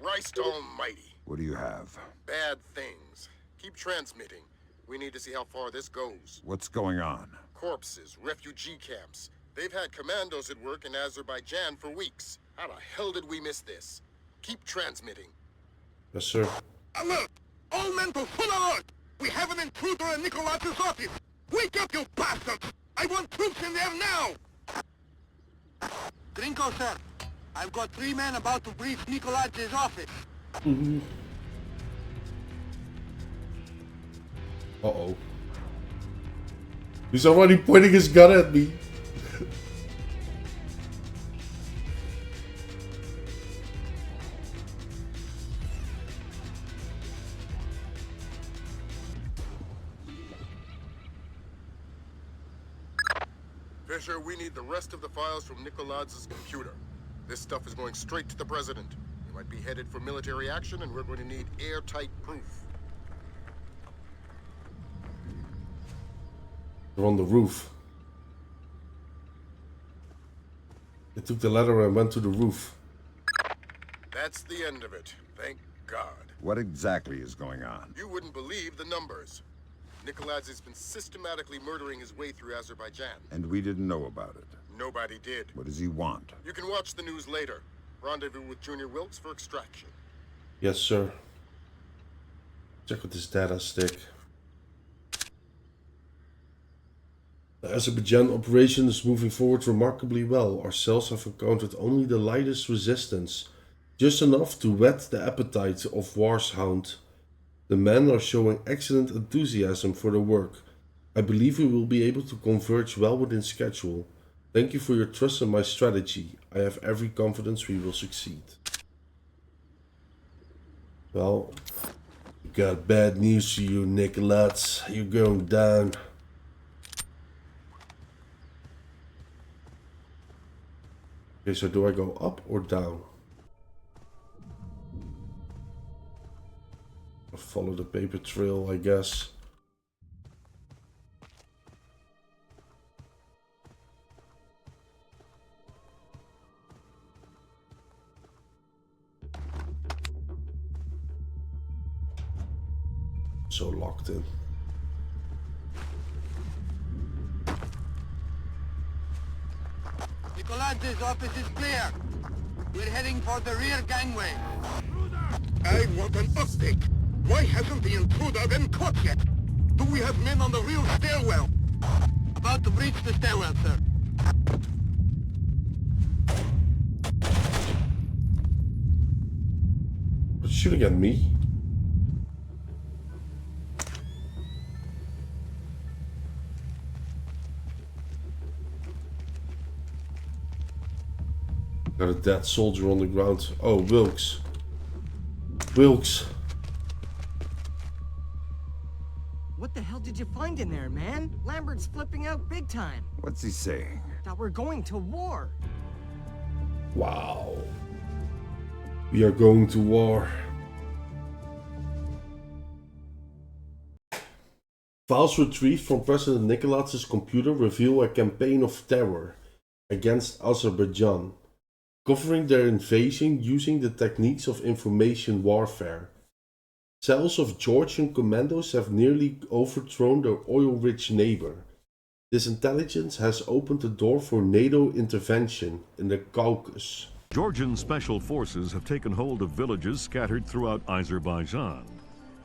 Christ almighty. What do you have? Bad things. Keep transmitting. We need to see how far this goes. What's going on? Corpses, refugee camps. They've had commandos at work in Azerbaijan for weeks. How the hell did we miss this? Keep transmitting. Yes, sir. Alert! All men to full alert! We have an intruder in Nikolaz's office! Wake up, you bastards! I want troops in there now! Grinko, sir. I've got 3 men about to breach Nikolaz's office. Uh-oh. He's already pointing his gun at me. Fisher, we need the rest of the files from Nikolaz's computer. This stuff is going straight to the president. He might be headed for military action, and we're going to need airtight proof. They're on the roof. They took the ladder and went to the roof. That's the end of it. Thank God. What exactly is going on? You wouldn't believe the numbers. Nikolaz has been systematically murdering his way through Azerbaijan. And we didn't know about it. Nobody did. What does he want? You can watch the news later. Rendezvous with Junior Wilkes for extraction. Yes, sir. Check with this data stick. The Azerbaijan operation is moving forward remarkably well. Our cells have encountered only the lightest resistance Just enough to whet the appetite of War's hound. The men are showing excellent enthusiasm for the work. I believe we will be able to converge well within schedule. Thank you for your trust in my strategy. I have every confidence we will succeed. Well, got bad news for you, Nicholas. You're going down. Okay, so do I go up or down? I'll follow the paper trail, I guess. So locked in. Nicolas' office is clear. We're heading for the rear gangway. I want an update. Why hasn't the intruder been caught yet? Do we have men on the rear stairwell? About to breach the stairwell, sir. What's shooting at me? Got a dead soldier on the ground. Oh, Wilkes. Wilkes. What the hell did you find in there, man? Lambert's flipping out big time. What's he saying? That we're going to war. Wow. We are going to war. Files retrieved from President Nicholas' computer reveal a campaign of terror against Azerbaijan, covering their invasion using the techniques of information warfare. Cells of Georgian commandos have nearly overthrown their oil-rich neighbor. This intelligence has opened the door for NATO intervention in the Caucasus. Georgian special forces have taken hold of villages scattered throughout Azerbaijan.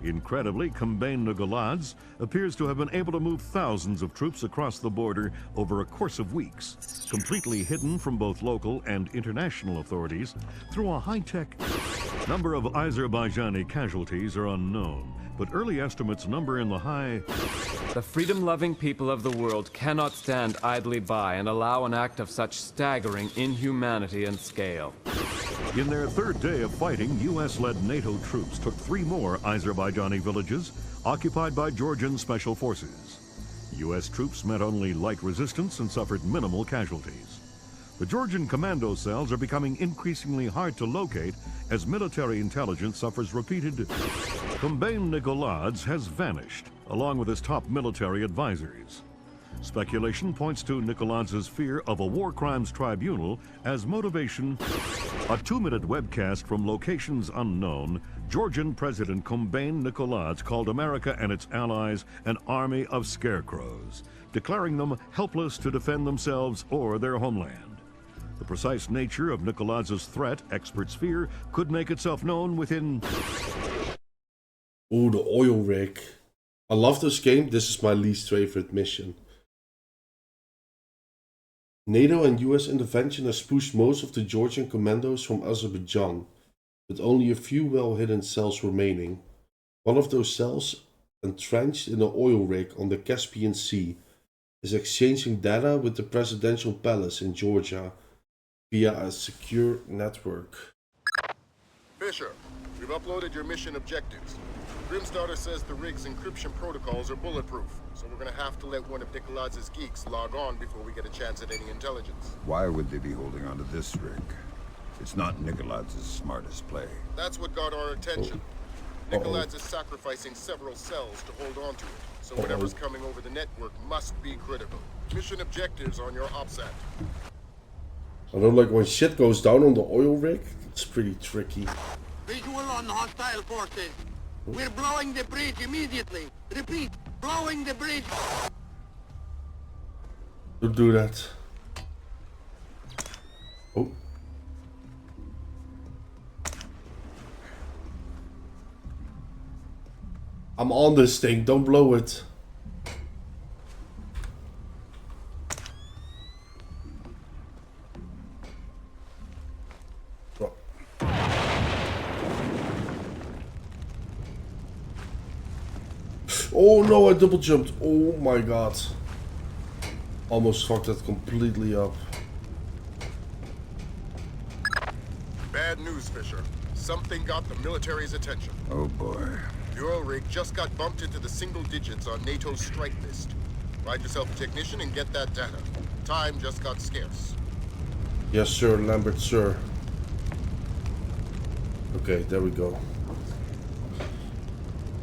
Incredibly, Kombayn-Nogolads appears to have been able to move thousands of troops across the border over a course of weeks, completely hidden from both local and international authorities through a high-tech. Number of Azerbaijani casualties are unknown, but early estimates number in the high. The freedom-loving people of the world cannot stand idly by and allow an act of such staggering inhumanity and scale. In their third day of fighting, U.S.-led NATO troops took 3 more Azerbaijani villages occupied by Georgian special forces. U.S. troops met only light resistance and suffered minimal casualties. The Georgian commando cells are becoming increasingly hard to locate as military intelligence suffers repeated. Kombayn-Nogolads has vanished, along with his top military advisors. Speculation points to Nicholas' fear of a war crimes tribunal as motivation. A 2-minute webcast from locations unknown, Georgian President Kombayn-Nogolads called America and its allies an army of scarecrows, declaring them helpless to defend themselves or their homeland. The precise nature of Nicholas' threat, experts fear, could make itself known within... Oh, the oil rig. I love this game. This is my least favorite mission. NATO and US intervention has pushed most of the Georgian commandos from Azerbaijan, with only a few well-hidden cells remaining. One of those cells, entrenched in an oil rig on the Caspian Sea, is exchanging data with the presidential palace in Georgia via a secure network. Fisher, we've uploaded your mission objectives. Grimstarter says the rig's encryption protocols are bulletproof, so we're gonna have to let one of Nicholas's geeks log on before we get a chance at any intelligence. Why would they be holding onto this rig? It's not Nicholas' smartest play. That's what got our attention. Nicholas is sacrificing several cells to hold on to it, so whatever's coming over the network must be critical. Mission objectives on your OPSAT. I don't like when shit goes down on the oil rig. It's pretty tricky. Visual on hostile forces. We're blowing the bridge immediately. Repeat, blowing the bridge. Don't do that. Oh. I'm on this thing, don't blow it. Oh no, I double jumped. Oh my god. Almost fucked that completely up. Bad news, Fisher. Something got the military's attention. Oh boy. The oil rig just got bumped into the single digits on NATO's strike list. Find yourself a technician and get that data. Time just got scarce. Yes, sir, Lambert, sir. Okay, there we go.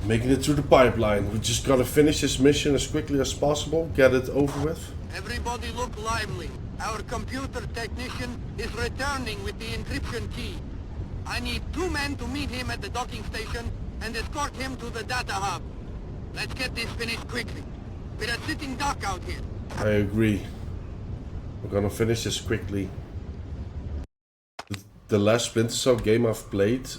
Making it through the pipeline. We just gotta finish this mission as quickly as possible. Get it over with. Everybody look lively. Our computer technician is returning with the encryption key. I need 2 men to meet him at the docking station and escort him to the data hub. Let's get this finished quickly. We're a sitting duck out here. I agree. We're gonna finish this quickly. The last Splinter Cell game I've played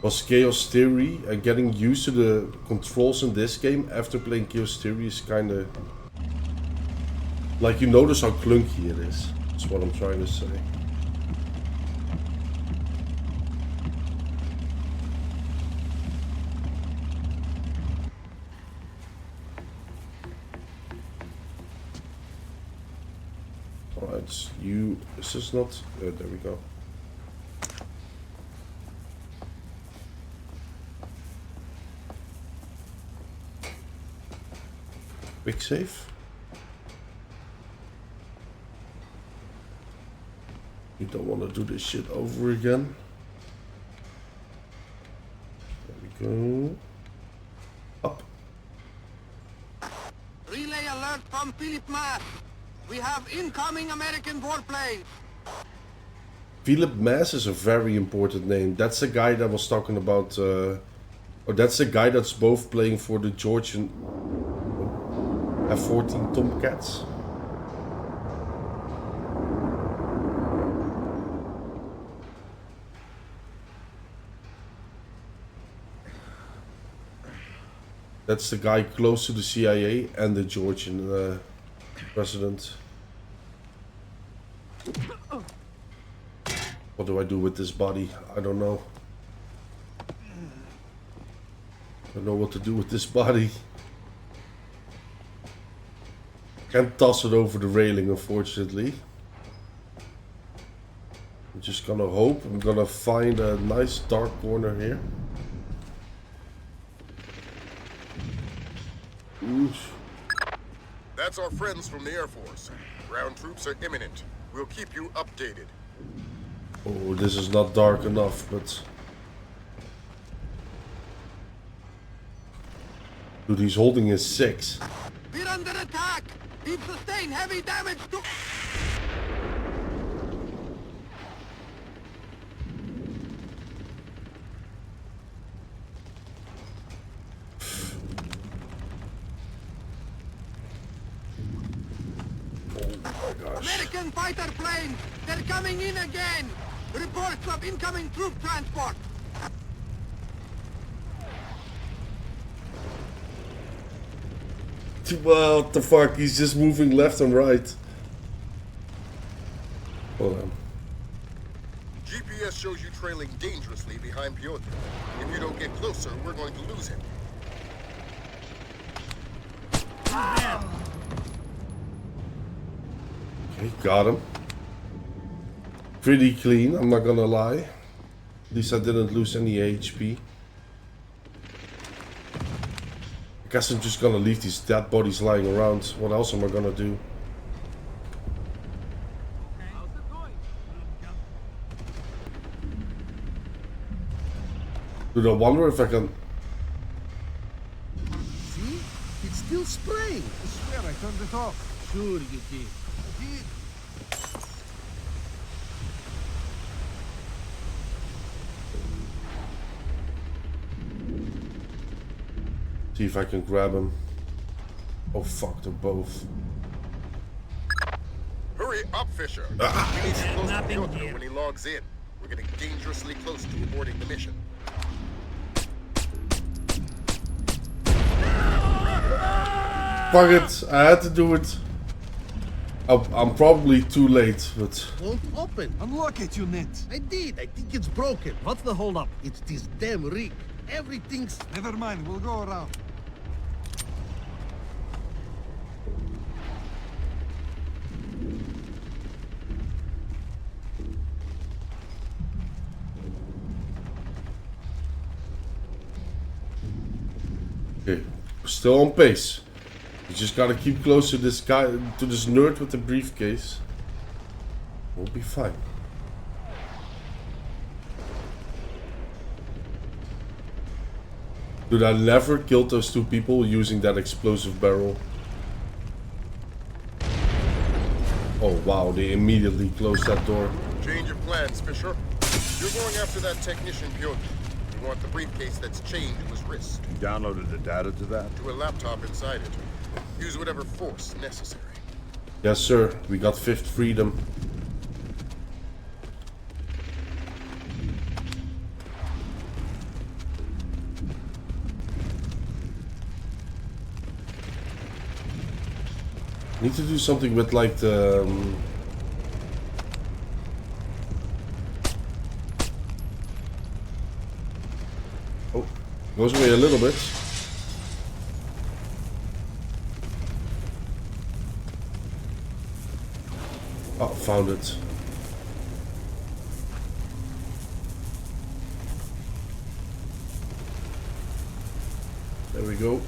was Chaos Theory, and getting used to the controls in this game after playing Chaos Theory is kinda... Like, you notice how clunky it is. That's what I'm trying to say. Alright, you... Is this not... there we go. Quick save. You don't want to do this shit over again. There we go. Up. Relay alert from Philip Mass. We have incoming American warplanes. Philip Mass is a very important name. That's the guy that was talking about... or that's the guy that's both playing for the Georgian F-14 Tomcats. That's the guy close to the CIA and the Georgian president. What do I do with this body? I don't know. I don't know what to do with this body. Can't toss it over the railing, unfortunately. I'm just gonna hope. I'm gonna find a nice dark corner here. Oof. That's our friends from the Air Force. Ground troops are imminent. We'll keep you updated. Oh, this is not dark enough, but... Dude, he's holding his 6. We're under attack! We've sustained heavy damage to... American fighter planes! They're coming in again! Reports of incoming troop transport! What the fuck? He's just moving left and right. Hold on. GPS shows you trailing dangerously behind Piotr. If you don't get closer, we're going to lose him. Okay, got him. Pretty clean, I'm not gonna lie. At least I didn't lose any HP. I guess I'm just gonna leave these dead bodies lying around. What else am I gonna do? Dude, I wonder if I can... See? It's still spraying. I swear I turned it off. Sure you did. I did. See if I can grab him. Oh fuck, they're both. Hurry up, Fisher. We need to close to Piotr when he logs in. We're getting dangerously close to aborting the mission. Fuck it, I had to do it. I'm probably too late, but... Won't open. Unlock it, you net. I did. I think it's broken. What's the holdup? It's this damn rig. Everything's... Never mind, we'll go around. Okay, we're still on pace. We just gotta keep close to this guy, to this nerd with the briefcase. We'll be fine. Dude, I never killed those two people using that explosive barrel. Oh wow, they immediately closed that door. Change of plans, Fisher. You're going after that technician, Georgian. You want the briefcase that's chained to his wrist. You downloaded the data to that? To a laptop inside it. Use whatever force necessary. Yes, sir. We got fifth freedom. Need to do something with like the oh, goes away a little bit. Oh, found it. There we go.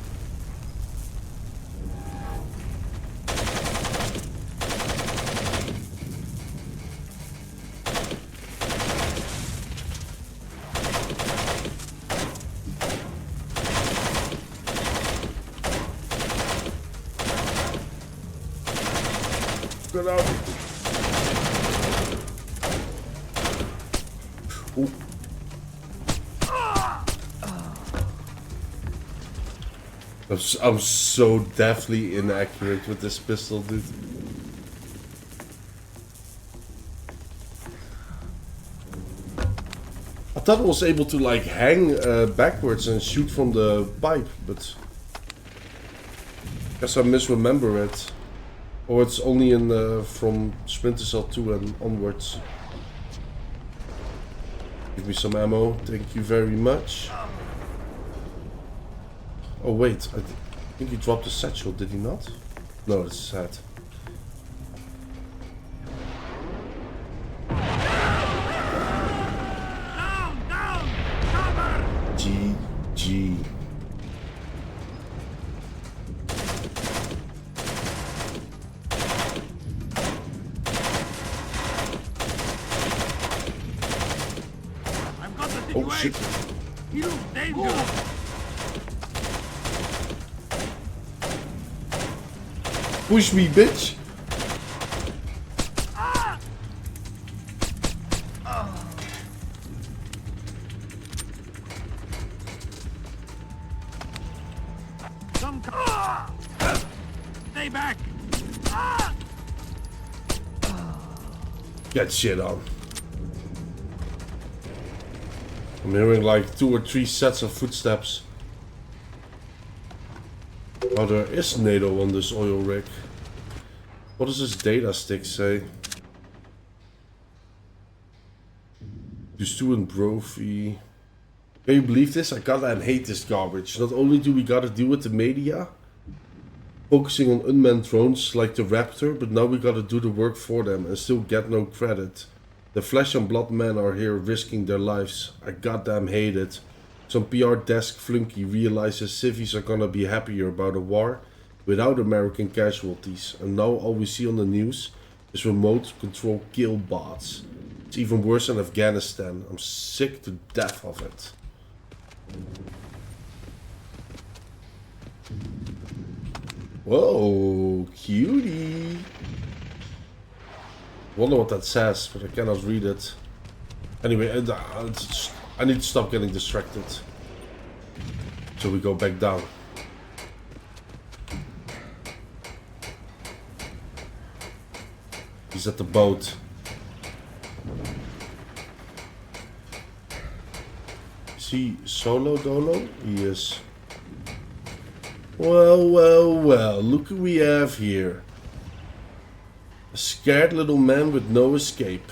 Get out. Ooh. I'm so deathly inaccurate with this pistol, dude. I thought I was able to like hang backwards and shoot from the pipe, but I guess I misremember it. Or it's only in from Splinter Cell 2 and onwards. Give me some ammo, thank you very much. Oh wait, I think he dropped a satchel, did he not? No, it's his hat. Down! Cover! GG. Oh shit. He looks dangerous. Push me, bitch. Stay back. Get shit on. I'm hearing like 2 or 3 sets of footsteps. Oh, there is NATO on this oil rig. What does this data stick say? You student Brophy. Can you believe this? I gotta hate this garbage. Not only do we gotta deal with the media, focusing on unmanned drones like the Raptor, but now we gotta do the work for them and still get no credit. The flesh and blood men are here risking their lives. I goddamn hate it. Some PR desk flunky realizes civvies are gonna be happier about a war without American casualties, and now all we see on the news is remote control kill bots. It's even worse than Afghanistan. I'm sick to death of it. Whoa, cutie. Wonder what that says, but I cannot read it. Anyway, I need to stop getting distracted. So we go back down. He's at the boat. Is he solo dolo? He is. Well, well, well. Look who we have here. A scared little man with no escape.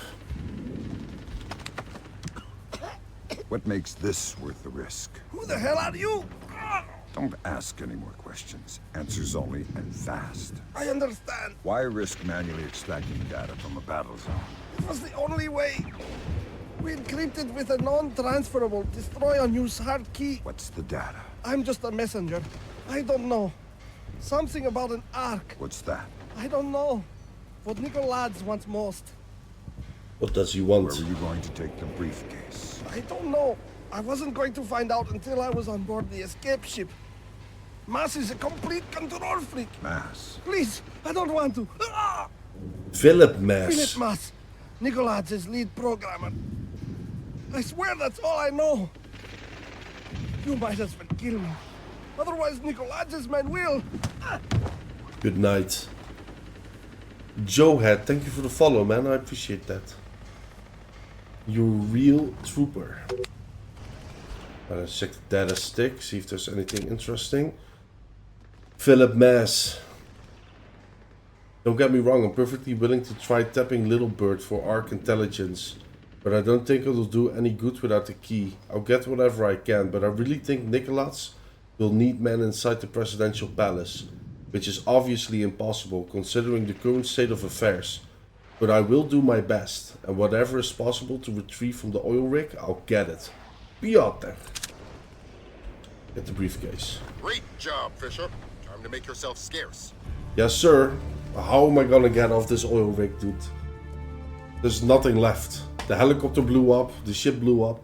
What makes this worth the risk? Who the hell are you? Don't ask any more questions. Answers only, and fast. I understand. Why risk manually extracting data from a battle zone? It was the only way. We encrypted with a non-transferable destroy-on-use hard key. What's the data? I'm just a messenger. I don't know. Something about an ark. What's that? I don't know. What Nicolaides wants most. What does he want? Where were you going to take the briefcase? I don't know. I wasn't going to find out until I was on board the escape ship. Mass is a complete control freak. Mass? Please, I don't want to. Philip Mass. Philip Mass. Nicolaides' lead programmer. I swear that's all I know. You might as well kill me. Otherwise, Nicolaides' men will. Good night. Joe Head, thank you for the follow, man. I appreciate that. You're a real trooper. Let's check the data stick, see if there's anything interesting. Philip Mass. Don't get me wrong, I'm perfectly willing to try tapping Little Bird for Ark intelligence. But I don't think it'll do any good without the key. I'll get whatever I can, but I really think Nicolaides will need men inside the presidential palace. Which is obviously impossible considering the current state of affairs. But I will do my best, and whatever is possible to retrieve from the oil rig, I'll get it. Be out there. Get the briefcase. Great job, Fisher. Time to make yourself scarce. Yes, sir. How am I gonna get off this oil rig, dude? There's nothing left. The helicopter blew up, the ship blew up.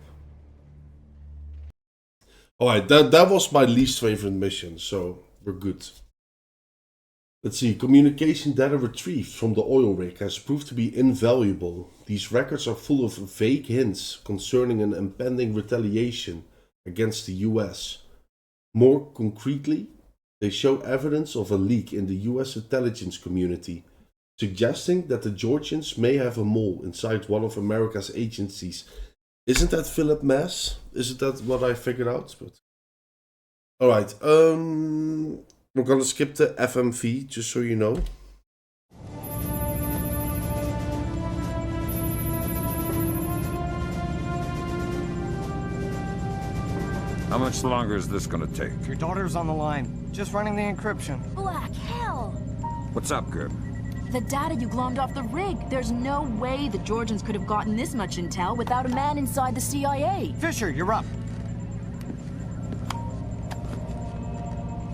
Alright, that was my least favorite mission, so we're good. Let's see, communication data retrieved from the oil rig has proved to be invaluable. These records are full of vague hints concerning an impending retaliation against the US. More concretely, they show evidence of a leak in the US intelligence community, suggesting that the Georgians may have a mole inside one of America's agencies. Isn't that Philip Mass? Isn't that what I figured out? But alright, we're gonna skip the FMV, just so you know. How much longer is this gonna take? Your daughter's on the line. Just running the encryption. Black hell! What's up, Gerb? The data you glommed off the rig. There's no way the Georgians could have gotten this much intel without a man inside the CIA. Fisher, you're up.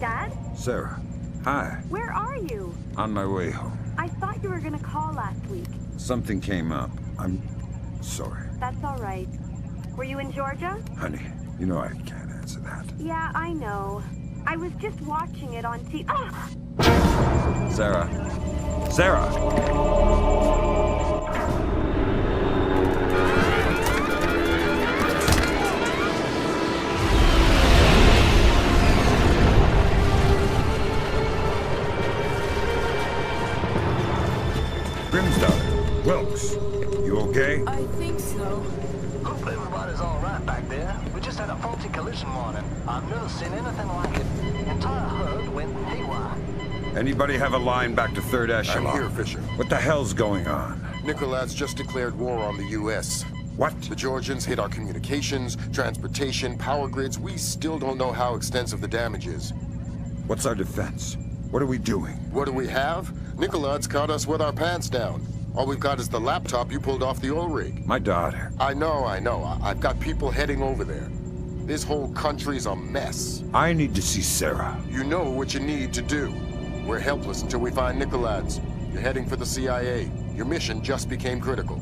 Dad? Sarah. Hi. Where are you? On my way home. I thought you were gonna call last week. Something came up. I'm sorry. That's all right. Were you in Georgia? Honey, you know I can't answer that. Yeah, I know. I was just watching it on TV. Ah! Sarah. Sarah! Grimsdale, Wilkes, you okay? I think so. Hope everybody's all right back there. We just had a faulty collision warning. I've never seen anything like it. The entire herd went haywire. Anybody have a line back to 3rd Echelon? I'm here, Fisher. What the hell's going on? Nicolaides just declared war on the U.S. What? The Georgians hit our communications, transportation, power grids. We still don't know how extensive the damage is. What's our defense? What are we doing? What do we have? Nicolaides caught us with our pants down. All we've got is the laptop you pulled off the oil rig. My daughter. I know. I've got people heading over there. This whole country's a mess. I need to see Sarah. You know what you need to do. We're helpless until we find Nicolaides. You're heading for the CIA. Your mission just became critical.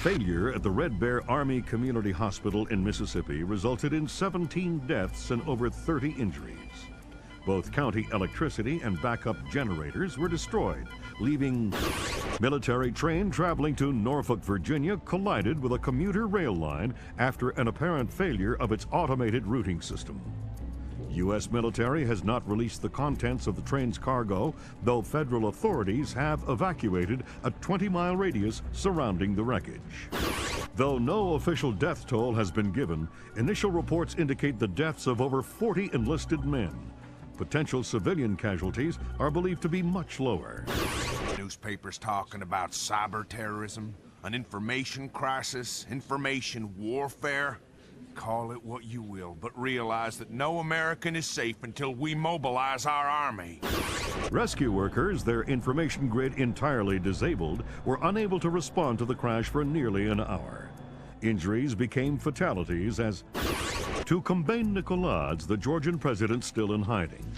Failure at the Red Bear Army Community Hospital in Mississippi resulted in 17 deaths and over 30 injuries. Both county electricity and backup generators were destroyed, leaving military train traveling to Norfolk, Virginia collided with a commuter rail line after an apparent failure of its automated routing system. U.S. military has not released the contents of the train's cargo, though federal authorities have evacuated a 20-mile radius surrounding the wreckage. Though no official death toll has been given, initial reports indicate the deaths of over 40 enlisted men. Potential civilian casualties are believed to be much lower. Newspapers talking about cyber terrorism. An information crisis, information warfare. Call it what you will, but realize that no American is safe until we mobilize our army. Rescue workers, their information grid entirely disabled, were unable to respond to the crash for nearly an hour. Injuries became fatalities as... To combat Nicolad's, the Georgian president still in hiding.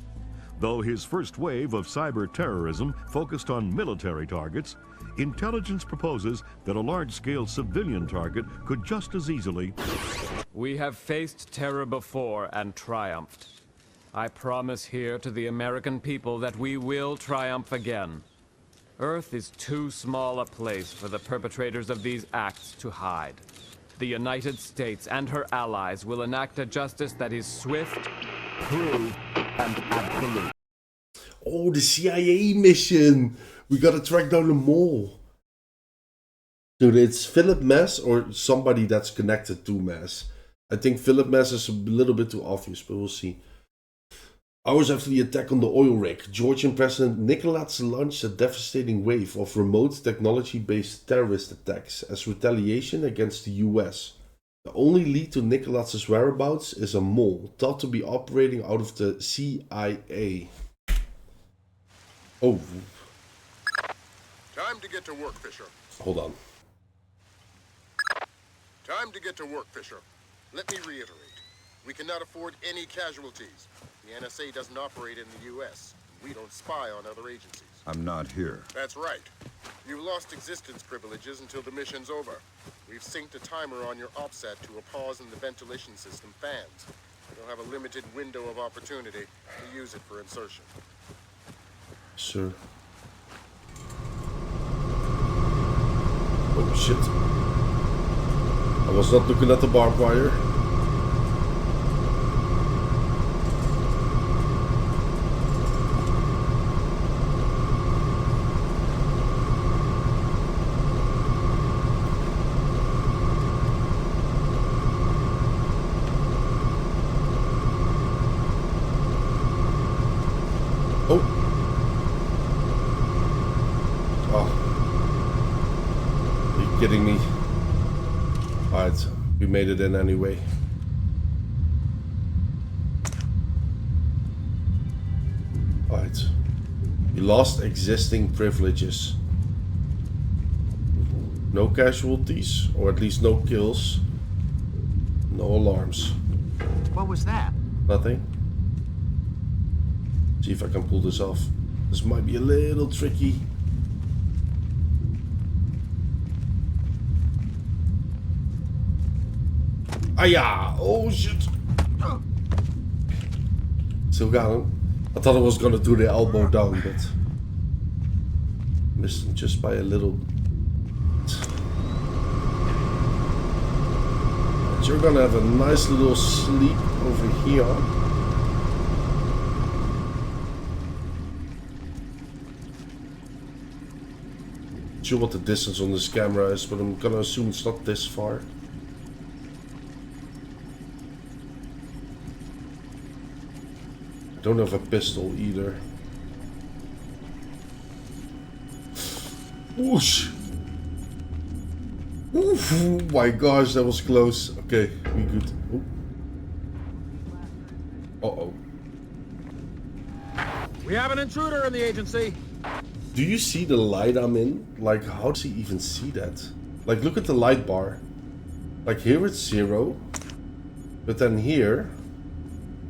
Though his first wave of cyber terrorism focused on military targets, intelligence proposes that a large-scale civilian target could just as easily... We have faced terror before and triumphed. I promise here to the American people that we will triumph again. Earth is too small a place for the perpetrators of these acts to hide. The United States and her allies will enact a justice that is swift, true, and absolute. Oh, the CIA mission! We gotta track down the mole. Dude, it's Philip Mess or somebody that's connected to Mess. I think Philip Mess is a little bit too obvious, but we'll see. Hours after the attack on the oil rig, Georgian President Nicolas launched a devastating wave of remote technology-based terrorist attacks as retaliation against the US. The only lead to Nicolas's whereabouts is a mole, thought to be operating out of the CIA. Oh. Time to get to work, Fisher. Hold on. Time to get to work, Fisher. Let me reiterate. We cannot afford any casualties. The NSA doesn't operate in the US. We don't spy on other agencies. I'm not here. That's right. You've lost existence privileges until the mission's over. We've synced a timer on your OPSAT to a pause in the ventilation system fans. You'll have a limited window of opportunity to use it for insertion. Sir. Oh shit. I was not looking at the barbed wire. Kidding me? Alright, we made it in anyway. Alright. We lost existing privileges. No casualties, or at least no kills. No alarms. What was that? Nothing. See if I can pull this off. This might be a little tricky. Aya! Oh shit! Still got him. I thought I was gonna do the elbow down, but missed him just by a little. But you're gonna have a nice little sleep over here. Not sure what the distance on this camera is, but I'm gonna assume it's not this far. Don't have a pistol either. Whoosh! Oof, oh my gosh, that was close. Okay, we good. Uh-oh. We have an intruder in the agency. Do you see the light I'm in? Like, how does he even see that? Like, look at the light bar. Like, here it's 0. But then here...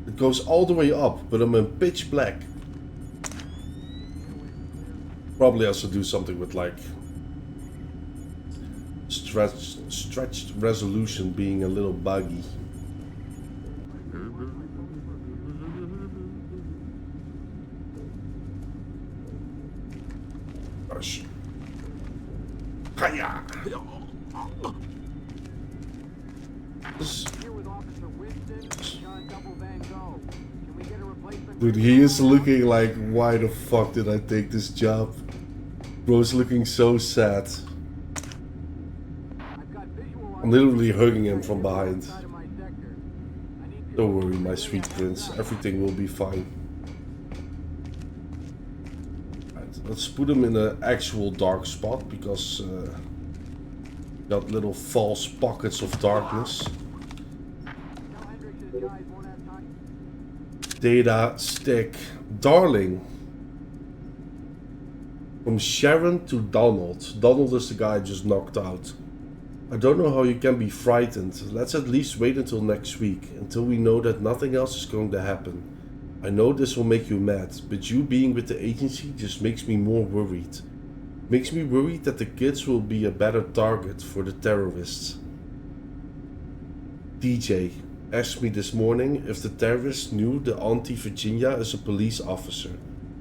it goes all the way up, but I'm in pitch black. Probably has to do something with like stretched resolution being a little buggy. Gosh. Hiya! Dude, he is looking like, why the fuck did I take this job? Bro's looking so sad. I'm literally hugging him from behind. Don't worry, my sweet prince. Everything will be fine. Right, let's put him in an actual dark spot, because Got little false pockets of darkness. Data stick. Darling. From Sharon to Donald. Donald is the guy I just knocked out. I don't know how you can be frightened. Let's at least wait until next week. Until we know that nothing else is going to happen. I know this will make you mad, but you being with the agency just makes me more worried. Makes me worried that the kids will be a better target for the terrorists. DJ asked me this morning if the terrorists knew the Auntie Virginia is a police officer.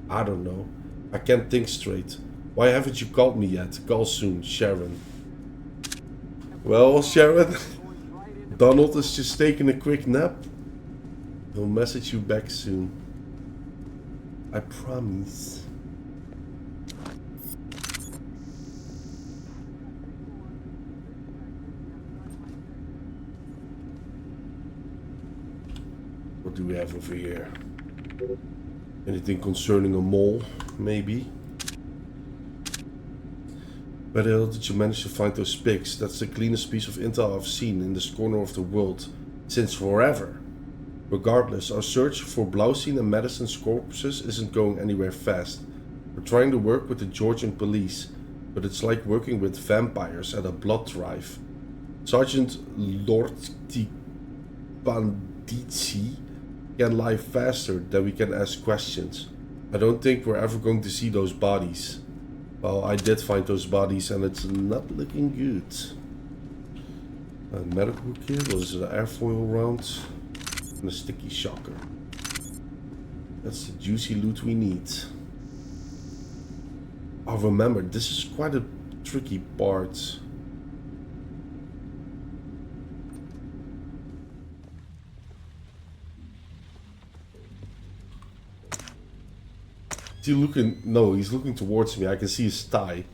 I don't know. I can't think straight. Why haven't you called me yet? Call soon, Sharon. Well, Sharon, Donald is just taking a quick nap. He'll message you back soon. I promise. What do we have over here? Anything concerning a mole, maybe? Where the hell did you manage to find those pigs? That's the cleanest piece of intel I've seen in this corner of the world since forever. Regardless, our search for Blaustein and Madison's corpses isn't going anywhere fast. We're trying to work with the Georgian police, but it's like working with vampires at a blood drive. Sergeant Lordi Bandizi can lie faster than we can ask questions. I don't think we're ever going to see those bodies. Well, I did find those bodies and it's not looking good. A medical kit, was an airfoil round, and a sticky shocker. That's the juicy loot we need. Oh, remember, this is quite a tricky part. Is he looking? No, he's looking towards me. I can see his thigh.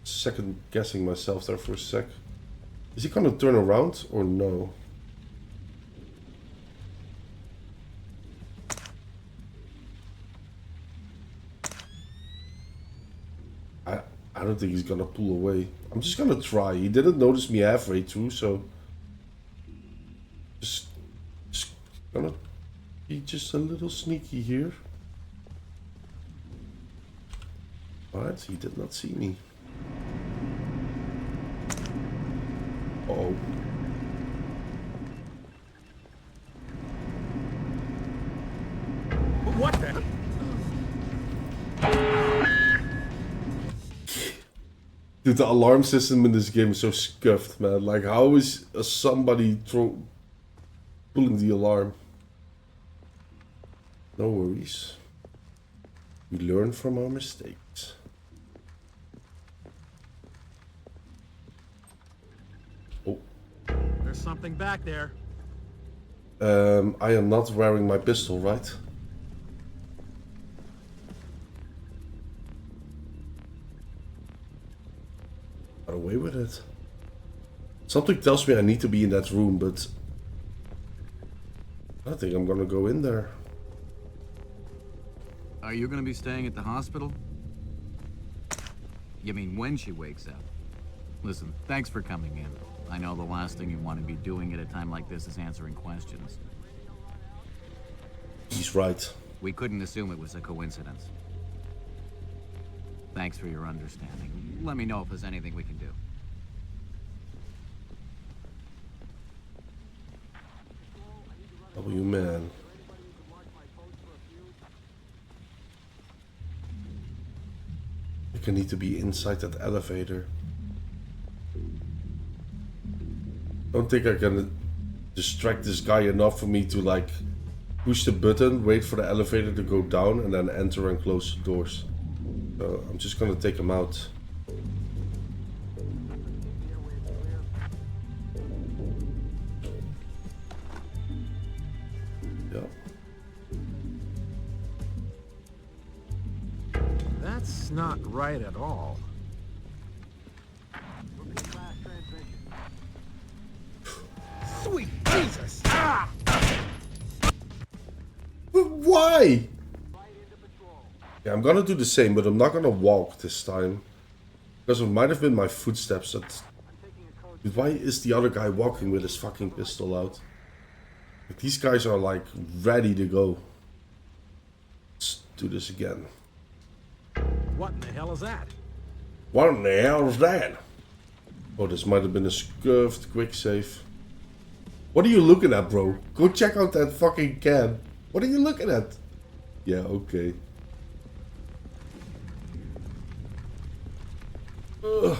Second guessing myself there for a sec. Is he gonna turn around or no? I don't think he's gonna pull away. I'm just gonna try. He didn't notice me halfway through, so just gonna be just a little sneaky here. Alright, he did not see me. Uh-oh. What the? Dude, the alarm system in this game is so scuffed, man. Like, how is somebody pulling the alarm? No worries. We learn from our mistakes. Oh. There's something back there. I am not wearing my pistol, right? Got away with it. Something tells me I need to be in that room, but I don't think I'm gonna go in there. Are you gonna be staying at the hospital? You mean when she wakes up? Listen, thanks for coming in. I know the last thing you want to be doing at a time like this is answering questions. He's right. We couldn't assume it was a coincidence. Thanks for your understanding. Let me know if there's anything we can do. Man. I think I need to be inside that elevator. Don't think I can distract this guy enough for me to like push the button, wait for the elevator to go down, and then enter and close the doors. So I'm just gonna take him out. Yeah. That's not right at all. Sweet Jesus! Ah! Why? Yeah, I'm gonna do the same, but I'm not gonna walk this time. Because it might have been my footsteps that... Dude, why is the other guy walking with his fucking pistol out? Like, these guys are like ready to go. Let's do this again. What in the hell is that? What in the hell is that? Oh, this might have been a scuffed quick save. What are you looking at, bro? Go check out that fucking cam. What are you looking at? Yeah, okay. Ugh.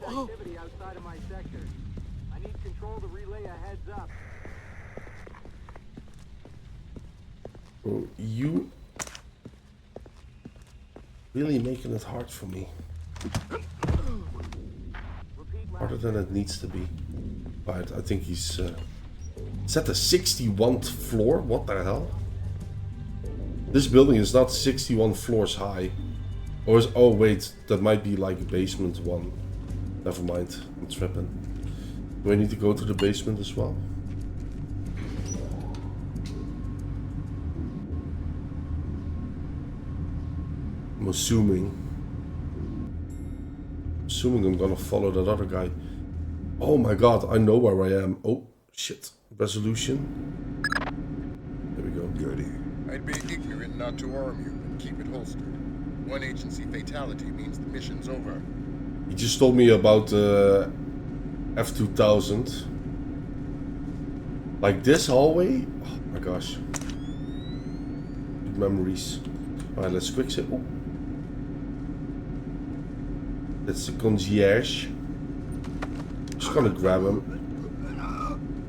Activity outside of my sector. I need control to relay a heads up. Bro, you really making it hard for me. Harder than it needs to be. But I think he's it's at the 61st floor. What the hell? This building is not 61 floors high. Or is, oh wait, that might be like basement one. Never mind, I'm tripping. Do I need to go to the basement as well? I'm assuming I'm gonna follow that other guy. Oh my god, I know where I am. Oh shit. Resolution. There we go. Goody. I'd be ignorant not to arm you and keep it holstered. One agency fatality means the mission's over. He just told me about F2000. Like this hallway? Oh my gosh. Good memories. Alright, let's quick save. Oh. That's the concierge. Just gonna grab him.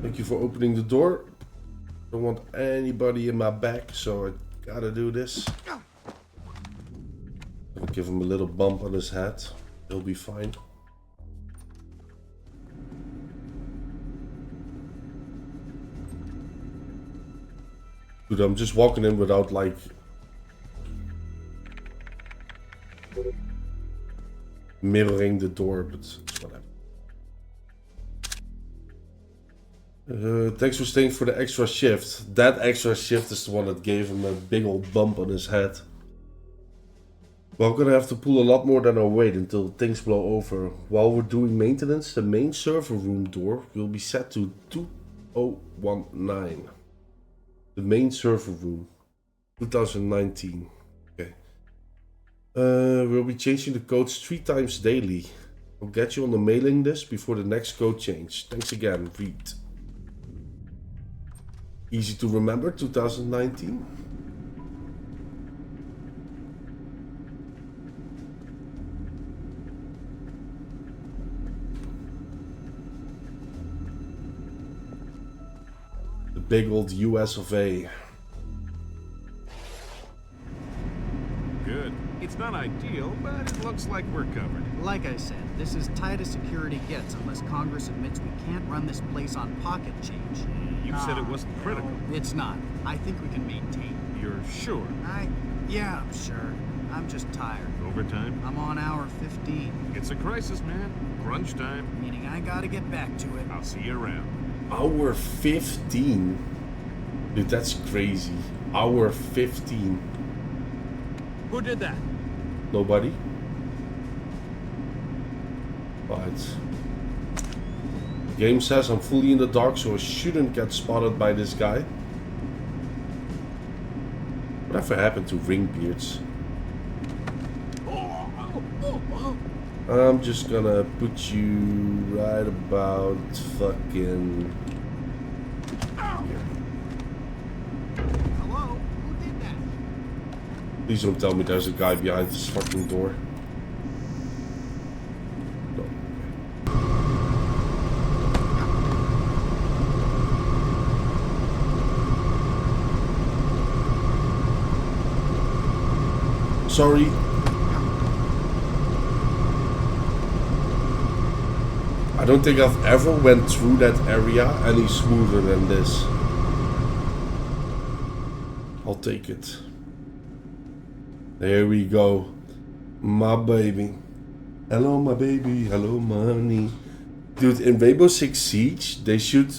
Thank you for opening the door. Don't want anybody in my back, so I gotta do this. I'll give him a little bump on his head. He'll be fine. Dude, I'm just walking in without like... mirroring the door, but it's whatever. Thanks for staying for the extra shift. That extra shift is the one that gave him a big old bump on his head. Well, I'm gonna have to pull a lot more than I wait until things blow over. While we're doing maintenance, the main server room door will be set to 2019. The main server room, 2019. Okay. We'll be changing the codes 3 times daily. I'll get you on the mailing list before the next code change. Thanks again, Reed. Easy to remember, 2019. The big old US of A. Good. It's not ideal, but it looks like we're covered. Like I said, this is tight as security gets unless Congress admits we can't run this place on pocket change. You said it wasn't critical. No, it's not. I think we can maintain. You're sure? Yeah, I'm sure. I'm just tired. Overtime? I'm on hour 15. It's a crisis, man. Crunch time. Meaning I gotta get back to it. I'll see you around. Hour 15? Dude, that's crazy. Hour 15. Who did that? Nobody. But the game says I'm fully in the dark, so I shouldn't get spotted by this guy. Whatever happened to ringbeards? I'm just gonna put you right about fucking here. Hello? Who did that? Please don't tell me there's a guy behind this fucking door. No. Sorry. I don't think I've ever went through that area any smoother than this. I'll take it. There we go. My baby. Hello, my baby. Hello, money. Dude, in Rainbow Six Siege, they should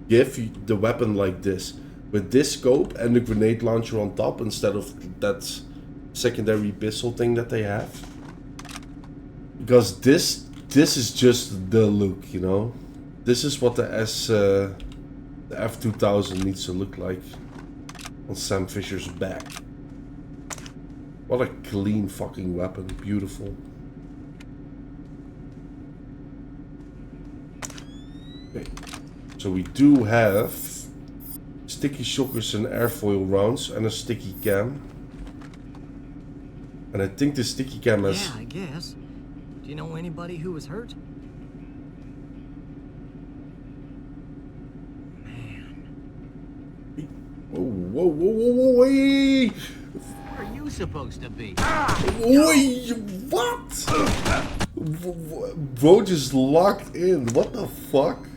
give you the weapon like this. With this scope and the grenade launcher on top instead of that secondary pistol thing that they have. Because this is just the look, you know. This is what the F2000 needs to look like on Sam Fisher's back. What a clean fucking weapon, beautiful. Okay, so we do have sticky shockers and airfoil rounds and a sticky cam. And I think the sticky cam has... Yeah, I guess. Do you know anybody who was hurt? Whoa, wait! Where are you supposed to be? Wait, what? Bro just locked in. What the fuck?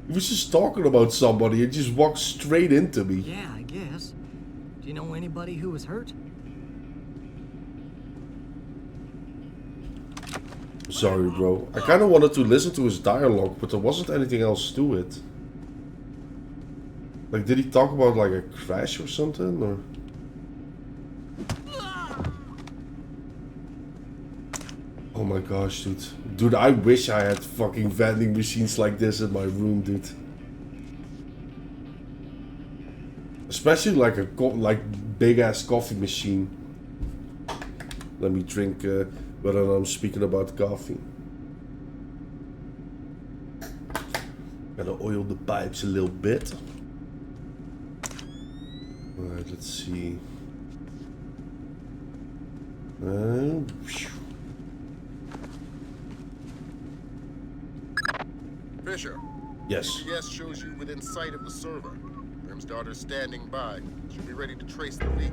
He was just talking about somebody and just walked straight into me. Yeah, I guess. Do you know anybody who was hurt? Sorry, bro. I kind of wanted to listen to his dialogue, but there wasn't anything else to it. Like, did he talk about like a crash or something, or? Oh my gosh, dude. Dude, I wish I had fucking vending machines like this in my room, dude. Especially like a big ass coffee machine. Let me drink whether I'm speaking about coffee. Gotta oil the pipes a little bit. Alright, let's see. Fisher. Yes. GPS shows you within sight of the server. Grim's daughter's standing by. She'll be ready to trace the leak.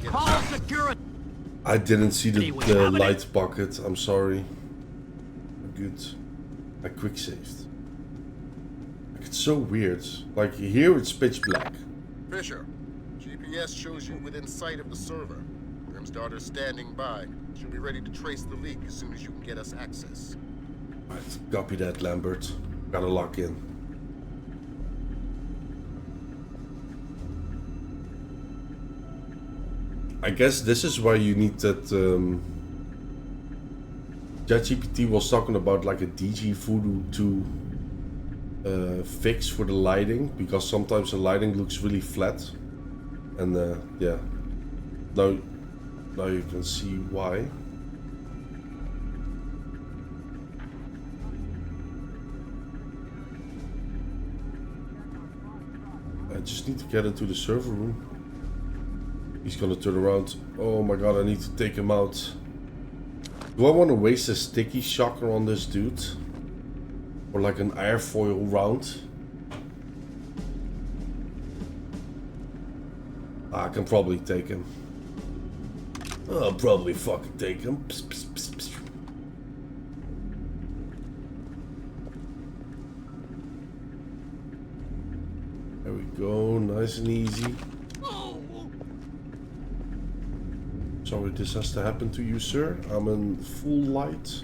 Call security. I didn't see the light bucket. I'm sorry. Good. I quick saved. Like, it's so weird. Like here it's pitch black. Fisher. GPS shows you within sight of the server. Grim's daughter's standing by. She'll be ready to trace the leak as soon as you can get us access. Alright, copy that, Lambert. Gotta lock in. I guess this is why you need that. ChatGPT was talking about like a DG Voodoo 2 fix for the lighting, because sometimes the lighting looks really flat. And yeah, now you can see why. I just need to get into the server room. He's gonna turn around. Oh my god, I need to take him out. Do I want to waste a sticky shocker on this dude? Or like an airfoil round? I can probably take him. I'll probably fucking take him. Psst, psst, psst, psst. There we go, nice and easy. Sorry this has to happen to you, sir. I'm in full light.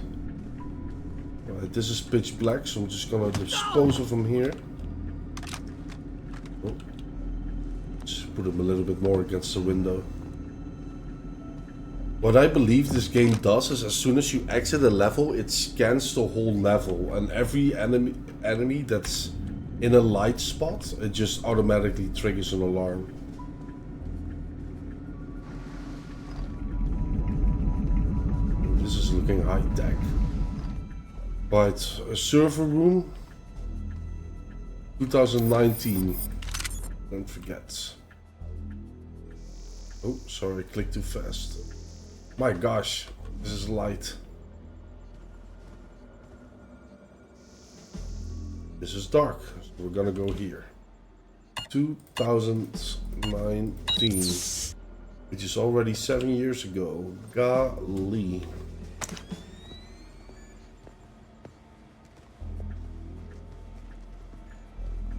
Alright, this is pitch black, so I'm just gonna dispose of him here. Oh. Just put him a little bit more against the window. What I believe this game does is as soon as you exit a level, it scans the whole level, and every enemy that's in a light spot, it just automatically triggers an alarm. This is looking high tech. Right, a server room. 2019. Don't forget. Oh, sorry, I clicked too fast. My gosh, this is light. This is dark, so we're gonna go here. 2019, which is already 7 years ago. Golly.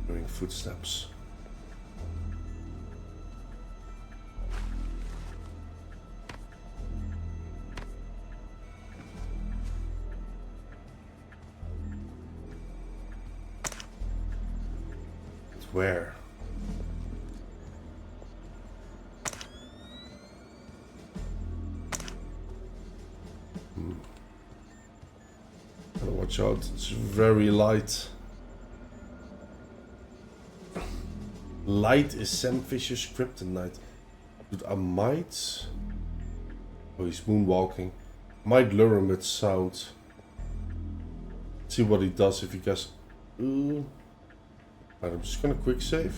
Hearing footsteps. Where? Gotta watch out, it's very light. Light is Sam Fisher's kryptonite. Dude, I might... Oh, he's moonwalking. Might lure him with sound. See what he does if he gets... Ooh. Right, I'm just gonna quick save.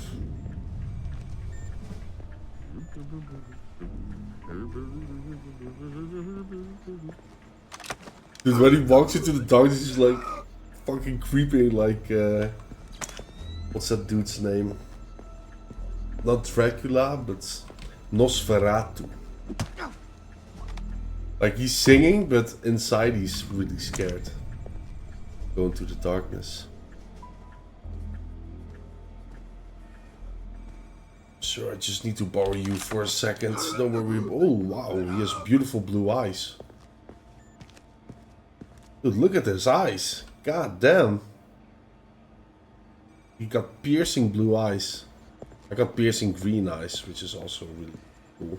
Dude, when he walks into the dark, he's just like fucking creepy, like what's that dude's name? Not Dracula, but Nosferatu. Like he's singing, but inside he's really scared. Going to the darkness. Sure, I just need to borrow you for a second. Don't worry. Oh wow, he has beautiful blue eyes. Dude, look at his eyes. God damn. He got piercing blue eyes. I got piercing green eyes, which is also really cool.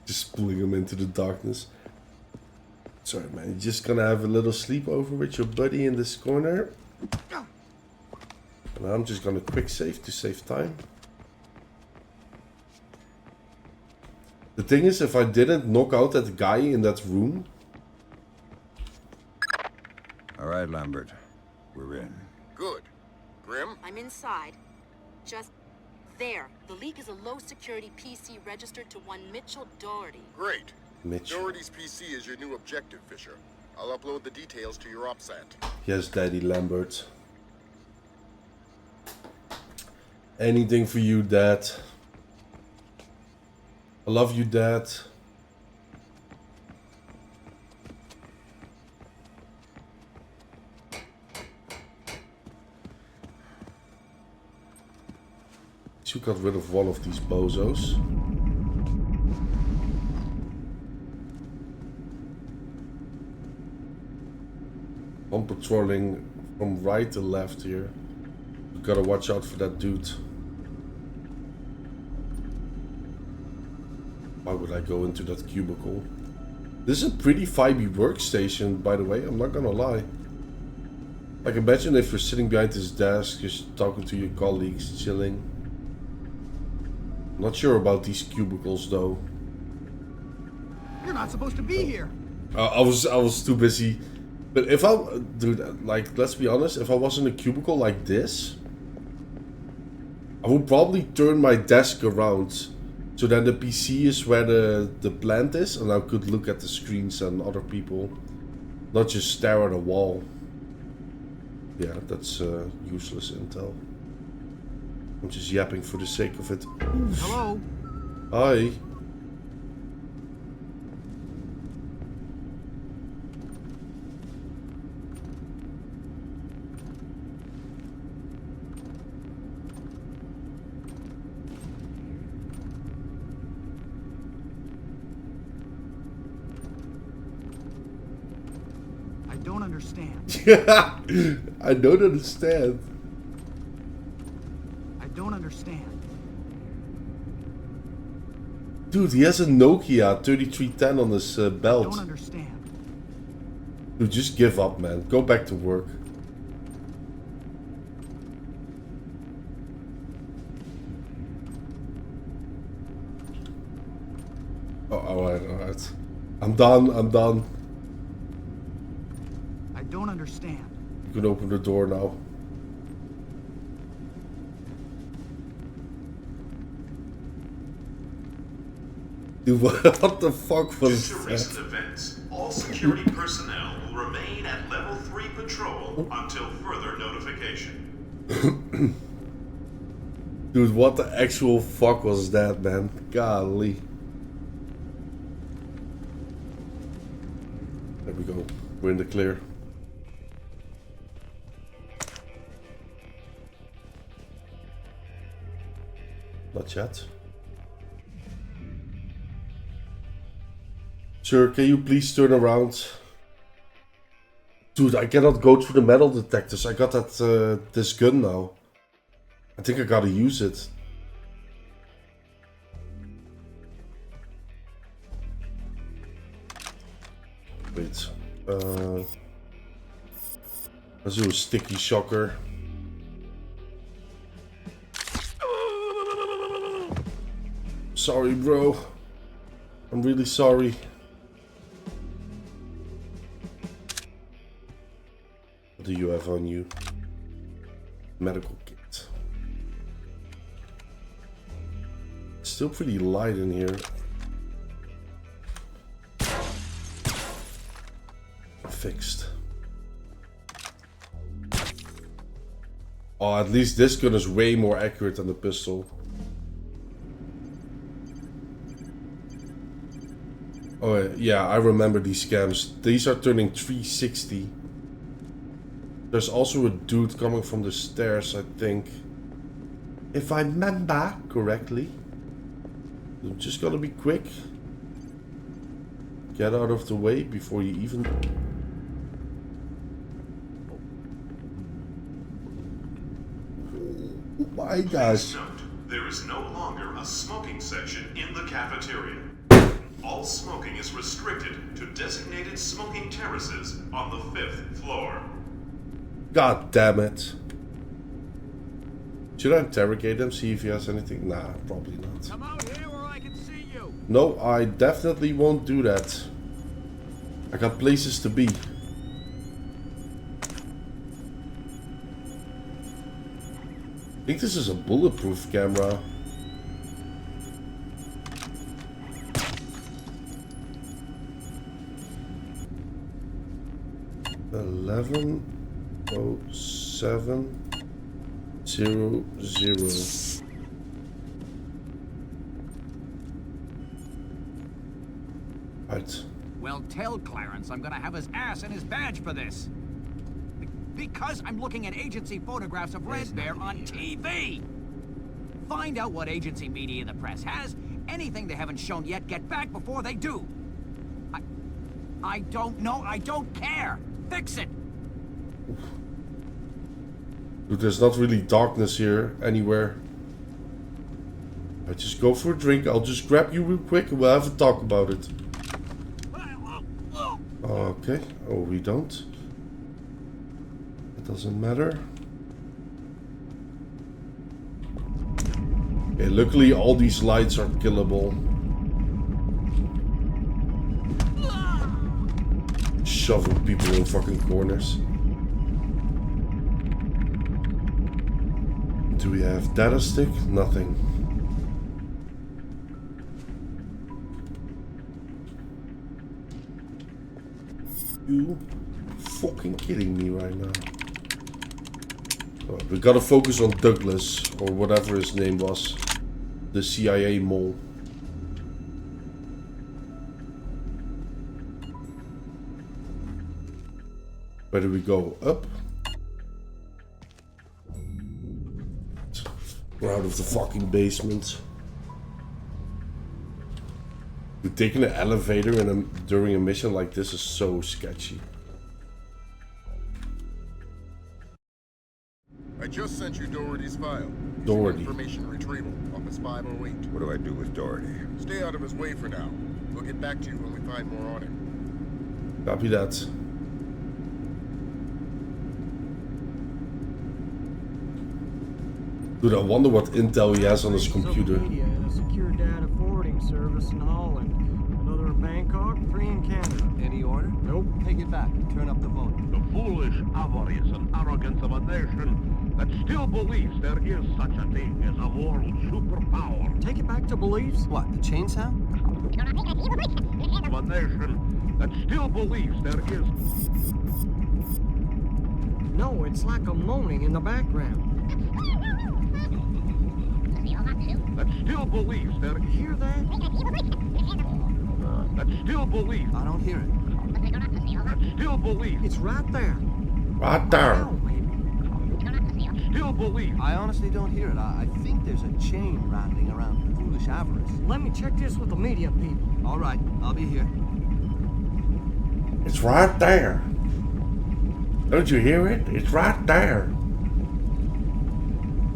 Just pulling him into the darkness. Sorry, man. You're just gonna have a little sleepover with your buddy in this corner. And I'm just gonna quick save to save time. The thing is, if I didn't knock out that guy in that room... Alright, Lambert. We're in. Good. Grim? I'm inside. Just there. The leak is a low-security PC registered to one Mitchell Doherty. Great. Mitchell. Doherty's PC is your new objective, Fisher. I'll upload the details to your OPSAT. Yes, Daddy Lambert. Anything for you, Dad. I love you, Dad. You got rid of one of these bozos. I'm patrolling from right to left here. You gotta watch out for that dude. Why would I go into that cubicle? This is a pretty vibey workstation, by the way, I'm not gonna lie. Like, imagine if you're sitting behind this desk, just talking to your colleagues, chilling. Not sure about these cubicles, though. You're not supposed to be here. I was too busy. But if I, dude, like, let's be honest, if I was in a cubicle like this, I would probably turn my desk around. So then the PC is where the plant is, and I could look at the screens and other people. Not just stare at a wall. Yeah, that's useless intel. I'm just yapping for the sake of it. Hello? Hi. I don't understand. I don't understand. I don't understand. Dude, he has a Nokia 3310 on his belt. I don't understand. Dude, just give up, man. Go back to work. Oh, alright. I'm done. I don't understand. You can open the door now. Dude, what the fuck was Due to that? recent events, all security personnel will remain at level 3 patrol until further notification. Dude, what the actual fuck was that, man? Golly. There we go. We're in the clear. Not yet. Sir, can you please turn around? Dude, I cannot go through the metal detectors. I got that this gun now. I think I gotta use it. Wait. Let's do a sticky shocker. Sorry, bro. I'm really sorry. What do you have on you? Medical kit. It's still pretty light in here. Fixed. Oh, at least this gun is way more accurate than the pistol. Oh yeah, I remember these scams. These are turning 360. There's also a dude coming from the stairs, I think. If I remember correctly. I'm just gonna be quick. Get out of the way before you even... Oh my gosh. Please note, there is no longer a smoking section in the cafeteria. All smoking is restricted to designated smoking terraces on the 5th floor. God damn it. Should I interrogate him, see if he has anything? Nah, probably not. Come out here where I can see you. No, I definitely won't do that. I got places to be. I think this is a bulletproof camera. $11,0700. Right. Well, tell Clarence I'm gonna have his ass and his badge for this. Because I'm looking at agency photographs of Red Bear on TV. Find out what agency media the press has. Anything they haven't shown yet, get back before they do. I don't know. I don't care. Fix it. Dude, there's not really darkness here anywhere. I just go for a drink. I'll just grab you real quick and we'll have a talk about it. Okay. Oh, we don't. It doesn't matter. Okay, luckily all these lights are killable. Shovel people in fucking corners. Do we have data stick? Nothing. You fucking kidding me right now? Oh, we gotta focus on Douglas, or whatever his name was. The CIA mole. Where do we go? Up? We're out of the fucking basement. Taking an elevator during a mission like this is so sketchy. I just sent you Doherty's file. Doherty. Information retrieval, Office 508. What do I do with Doherty? Stay out of his way for now. We'll get back to you when we find more on him. Copy that. Dude, I wonder what intel he has on his computer. Media and a secure data forwarding service in Holland. Another in Bangkok, 3 in Canada. Any order? Nope. Take it back. Turn up the volume. The foolish avarice and arrogance of a nation that still believes there is such a thing as a moral superpower. Take it back to beliefs? What, the chain sound? Of a nation that still believes there is... No, it's like a moaning in the background. That still believes there... You hear that? That still believes... I don't hear it. That still believes... It's right there. Right there. Still believes... I honestly don't hear it. I think there's a chain rattling around the foolish avarice. Let me check this with the media people. All right, I'll be here. It's right there. Don't you hear it? It's right there.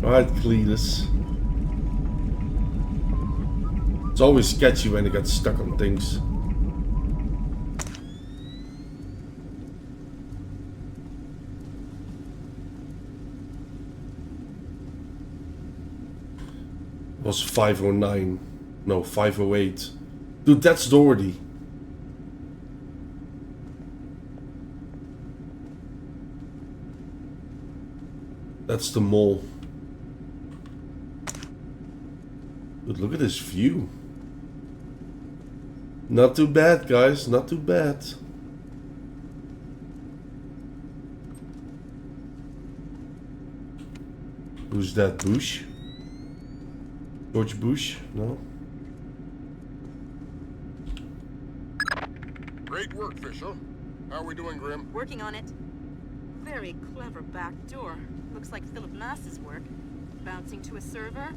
Right, Cletus. It's always sketchy when you get stuck on things. Was 509. No, 508. Dude, that's Doherty. That's the mole. But look at this view. Not too bad, guys. Not too bad. Who's that? Bush? George Bush? No? Great work, Fisher. How are we doing, Grim? Working on it. Very clever back door. Looks like Philip Mass's work. Bouncing to a server.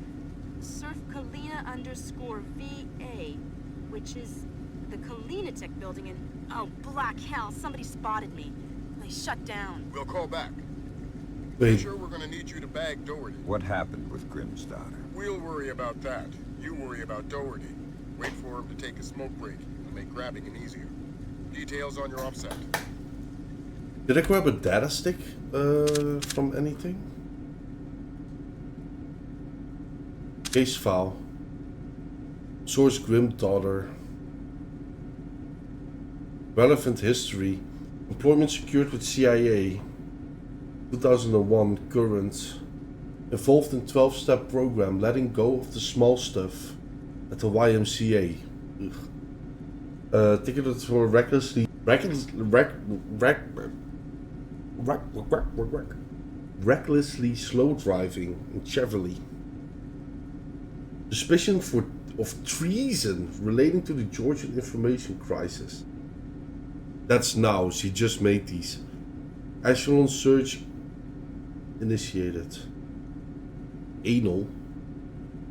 Surf Kalina _VA, which is the Kalina Tech building in... Oh, black hell. Somebody spotted me. They shut down. We'll call back. Wait. Fisher, we're gonna need you to bag Doherty. What happened with Grimm's daughter? We'll worry about that. You worry about Doherty. Wait for him to take a smoke break. It'll make grabbing him easier. Details on your offset. Did I grab a data stick from anything? Case file. Source Grim daughter. Relevant history. Employment secured with CIA. 2001 current. Involved in 12-step program, letting go of the small stuff at the YMCA. Ticketed for recklessly slow driving in Chevrolet. Suspicion of treason relating to the Georgian information crisis. That's now. She just made these. Echelon search initiated. Anal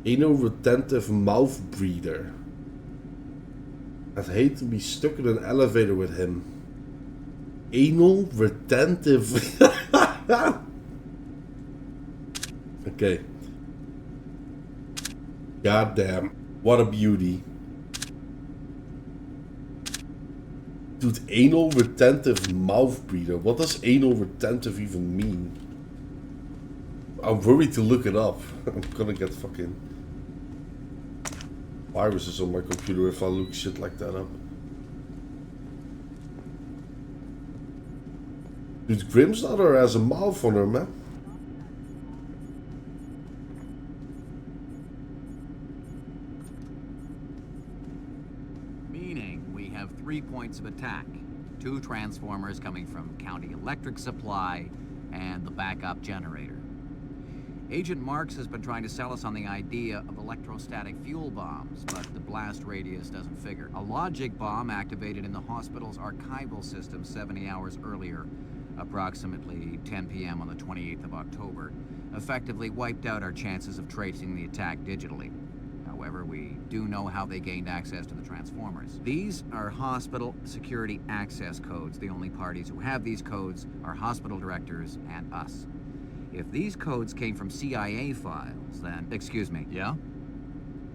retentive mouth breather. I'd hate to be stuck in an elevator with him. Anal retentive. Okay. Goddamn. What a beauty. Dude, anal retentive mouth breather. What does anal retentive even mean? I'm worried to look it up. I'm gonna get fucking viruses on my computer if I look shit like that up. Dude, Grimm's daughter has a mouth on her, man. Meaning we have 3 points of attack. 2 transformers coming from County Electric Supply and the backup generator. Agent Marks has been trying to sell us on the idea of electrostatic fuel bombs, but the blast radius doesn't figure. A logic bomb activated in the hospital's archival system 70 hours earlier, approximately 10 p.m. on the 28th of October, effectively wiped out our chances of tracing the attack digitally. However, we do know how they gained access to the transformers. These are hospital security access codes. The only parties who have these codes are hospital directors and us. If these codes came from CIA files, then... Excuse me, yeah?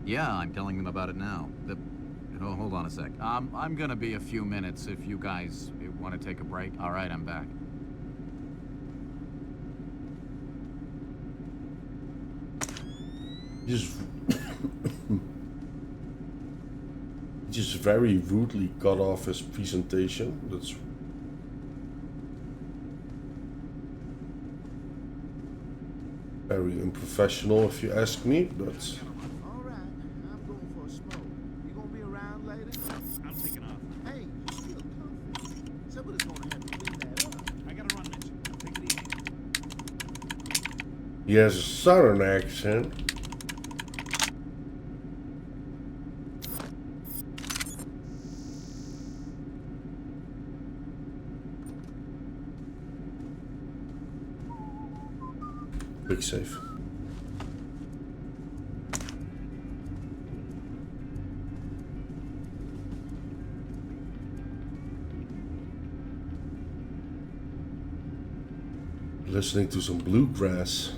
Yeah, I'm telling them about it now. Oh, hold on a sec. I'm gonna be a few minutes if you guys want to take a break. All right, I'm back. Just very rudely cut off his presentation. That's very unprofessional, if you ask me, but... Alright, I'm going for a smoke. You gonna be around later? I'm taking off. Hey, you still comfy. Somebody's gonna have to clean that up. I gotta run, Mitch. Take it easy. He has a southern accent. Quick save. Listening to some bluegrass.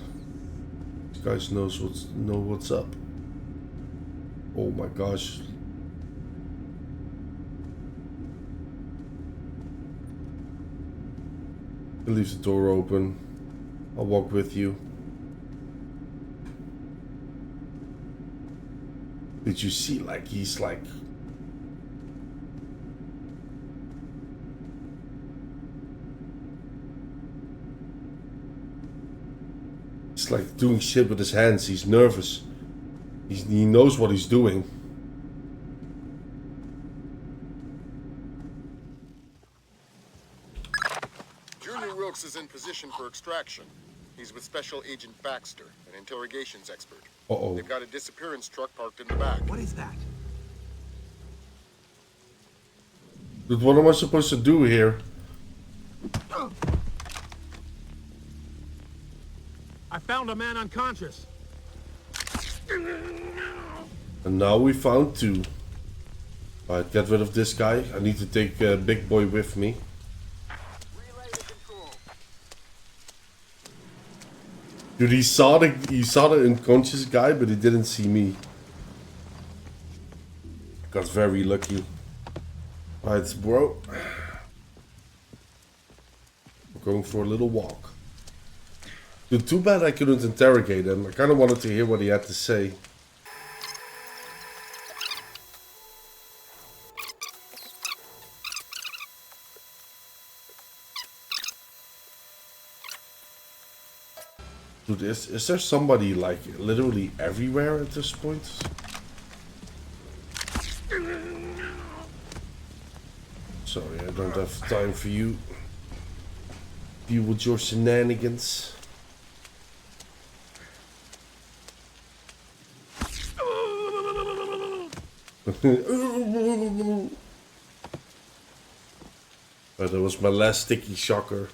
This guy knows what's up. Oh my gosh. Leave the door open. I'll walk with you. Did you see, like, he's like... He's like doing shit with his hands. He's nervous. He knows what he's doing. Junior Wilkes is in position for extraction. He's with Special Agent Baxter, an interrogations expert. Uh-oh. They've got a disappearance truck parked in the back. What is that? But what am I supposed to do here? I found a man unconscious. And now we found two. Alright, get rid of this guy. I need to take Big Boy with me. Dude, he saw the unconscious guy, but he didn't see me. Got very lucky. Alright, bro. We're going for a little walk. Dude, too bad I couldn't interrogate him. I kind of wanted to hear what he had to say. Dude, is there somebody like literally everywhere at this point? Sorry, I don't have time for you. Deal with your shenanigans. That was my last sticky shocker.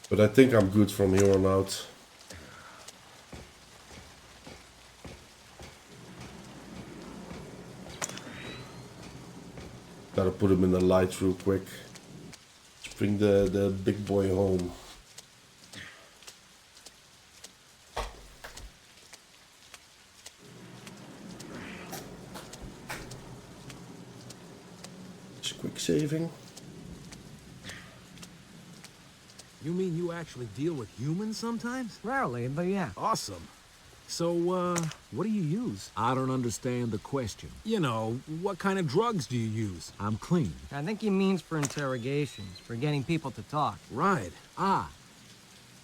But I think I'm good from here on out. Gotta put him in the lights real quick. Let's bring the big boy home. Just quick saving. You mean you actually deal with humans sometimes? Rarely, but yeah. Awesome. So, what do you use? I don't understand the question. You know, what kind of drugs do you use? I'm clean. I think he means for interrogations, for getting people to talk. Right. I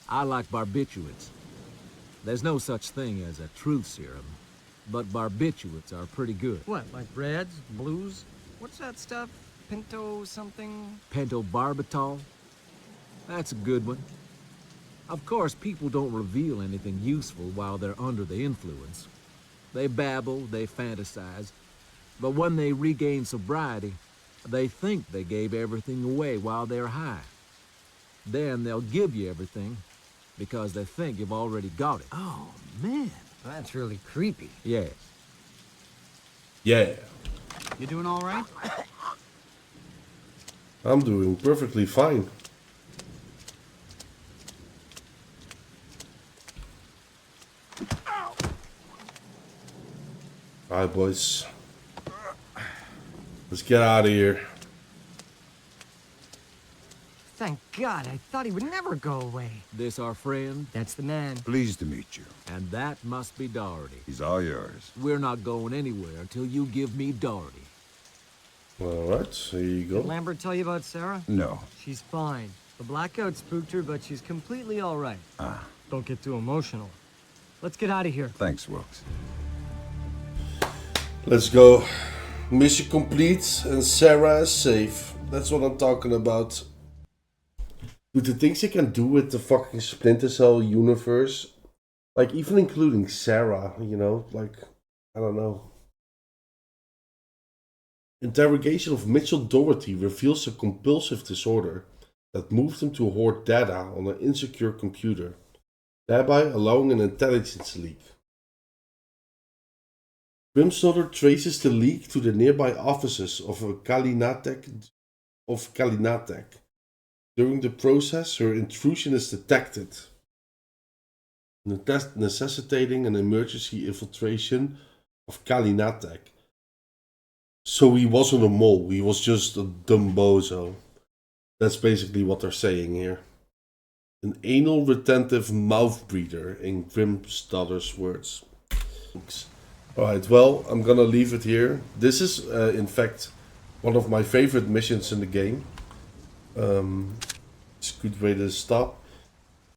like barbiturates. There's no such thing as a truth serum, but barbiturates are pretty good. What, like reds, blues? What's that stuff? Pinto something? Pentobarbital? That's a good one. Of course, people don't reveal anything useful while they're under the influence. They babble, they fantasize, but when they regain sobriety, they think they gave everything away while they're high. Then they'll give you everything because they think you've already got it. Oh, man. That's really creepy. Yeah. Yeah. You doing all right? I'm doing perfectly fine. Alright, boys. Let's get out of here. Thank God, I thought he would never go away. This our friend? That's the man. Pleased to meet you. And that must be Doherty. He's all yours. We're not going anywhere until you give me Doherty. Alright, here you go. Did Lambert tell you about Sarah? No. She's fine. The blackout spooked her, but she's completely all right. Don't get too emotional. Let's get out of here. Thanks, Wilkes. Let's go. Mission complete and Sarah is safe. That's what I'm talking about. Dude, the things you can do with the fucking Splinter Cell universe, like even including Sarah, you know, like, I don't know. Interrogation of Mitchell Doherty reveals a compulsive disorder that moved him to hoard data on an insecure computer, thereby allowing an intelligence leak. Grimsnodder traces the leak to the nearby offices of Kalinatek. During the process, her intrusion is detected, necessitating an emergency infiltration of Kalinatek. So he wasn't a mole, he was just a dumb bozo. That's basically what they're saying here. An anal retentive mouth breather, in Grimsnodder's words. Alright, well, I'm gonna leave it here. This is, in fact, one of my favorite missions in the game. It's a good way to stop.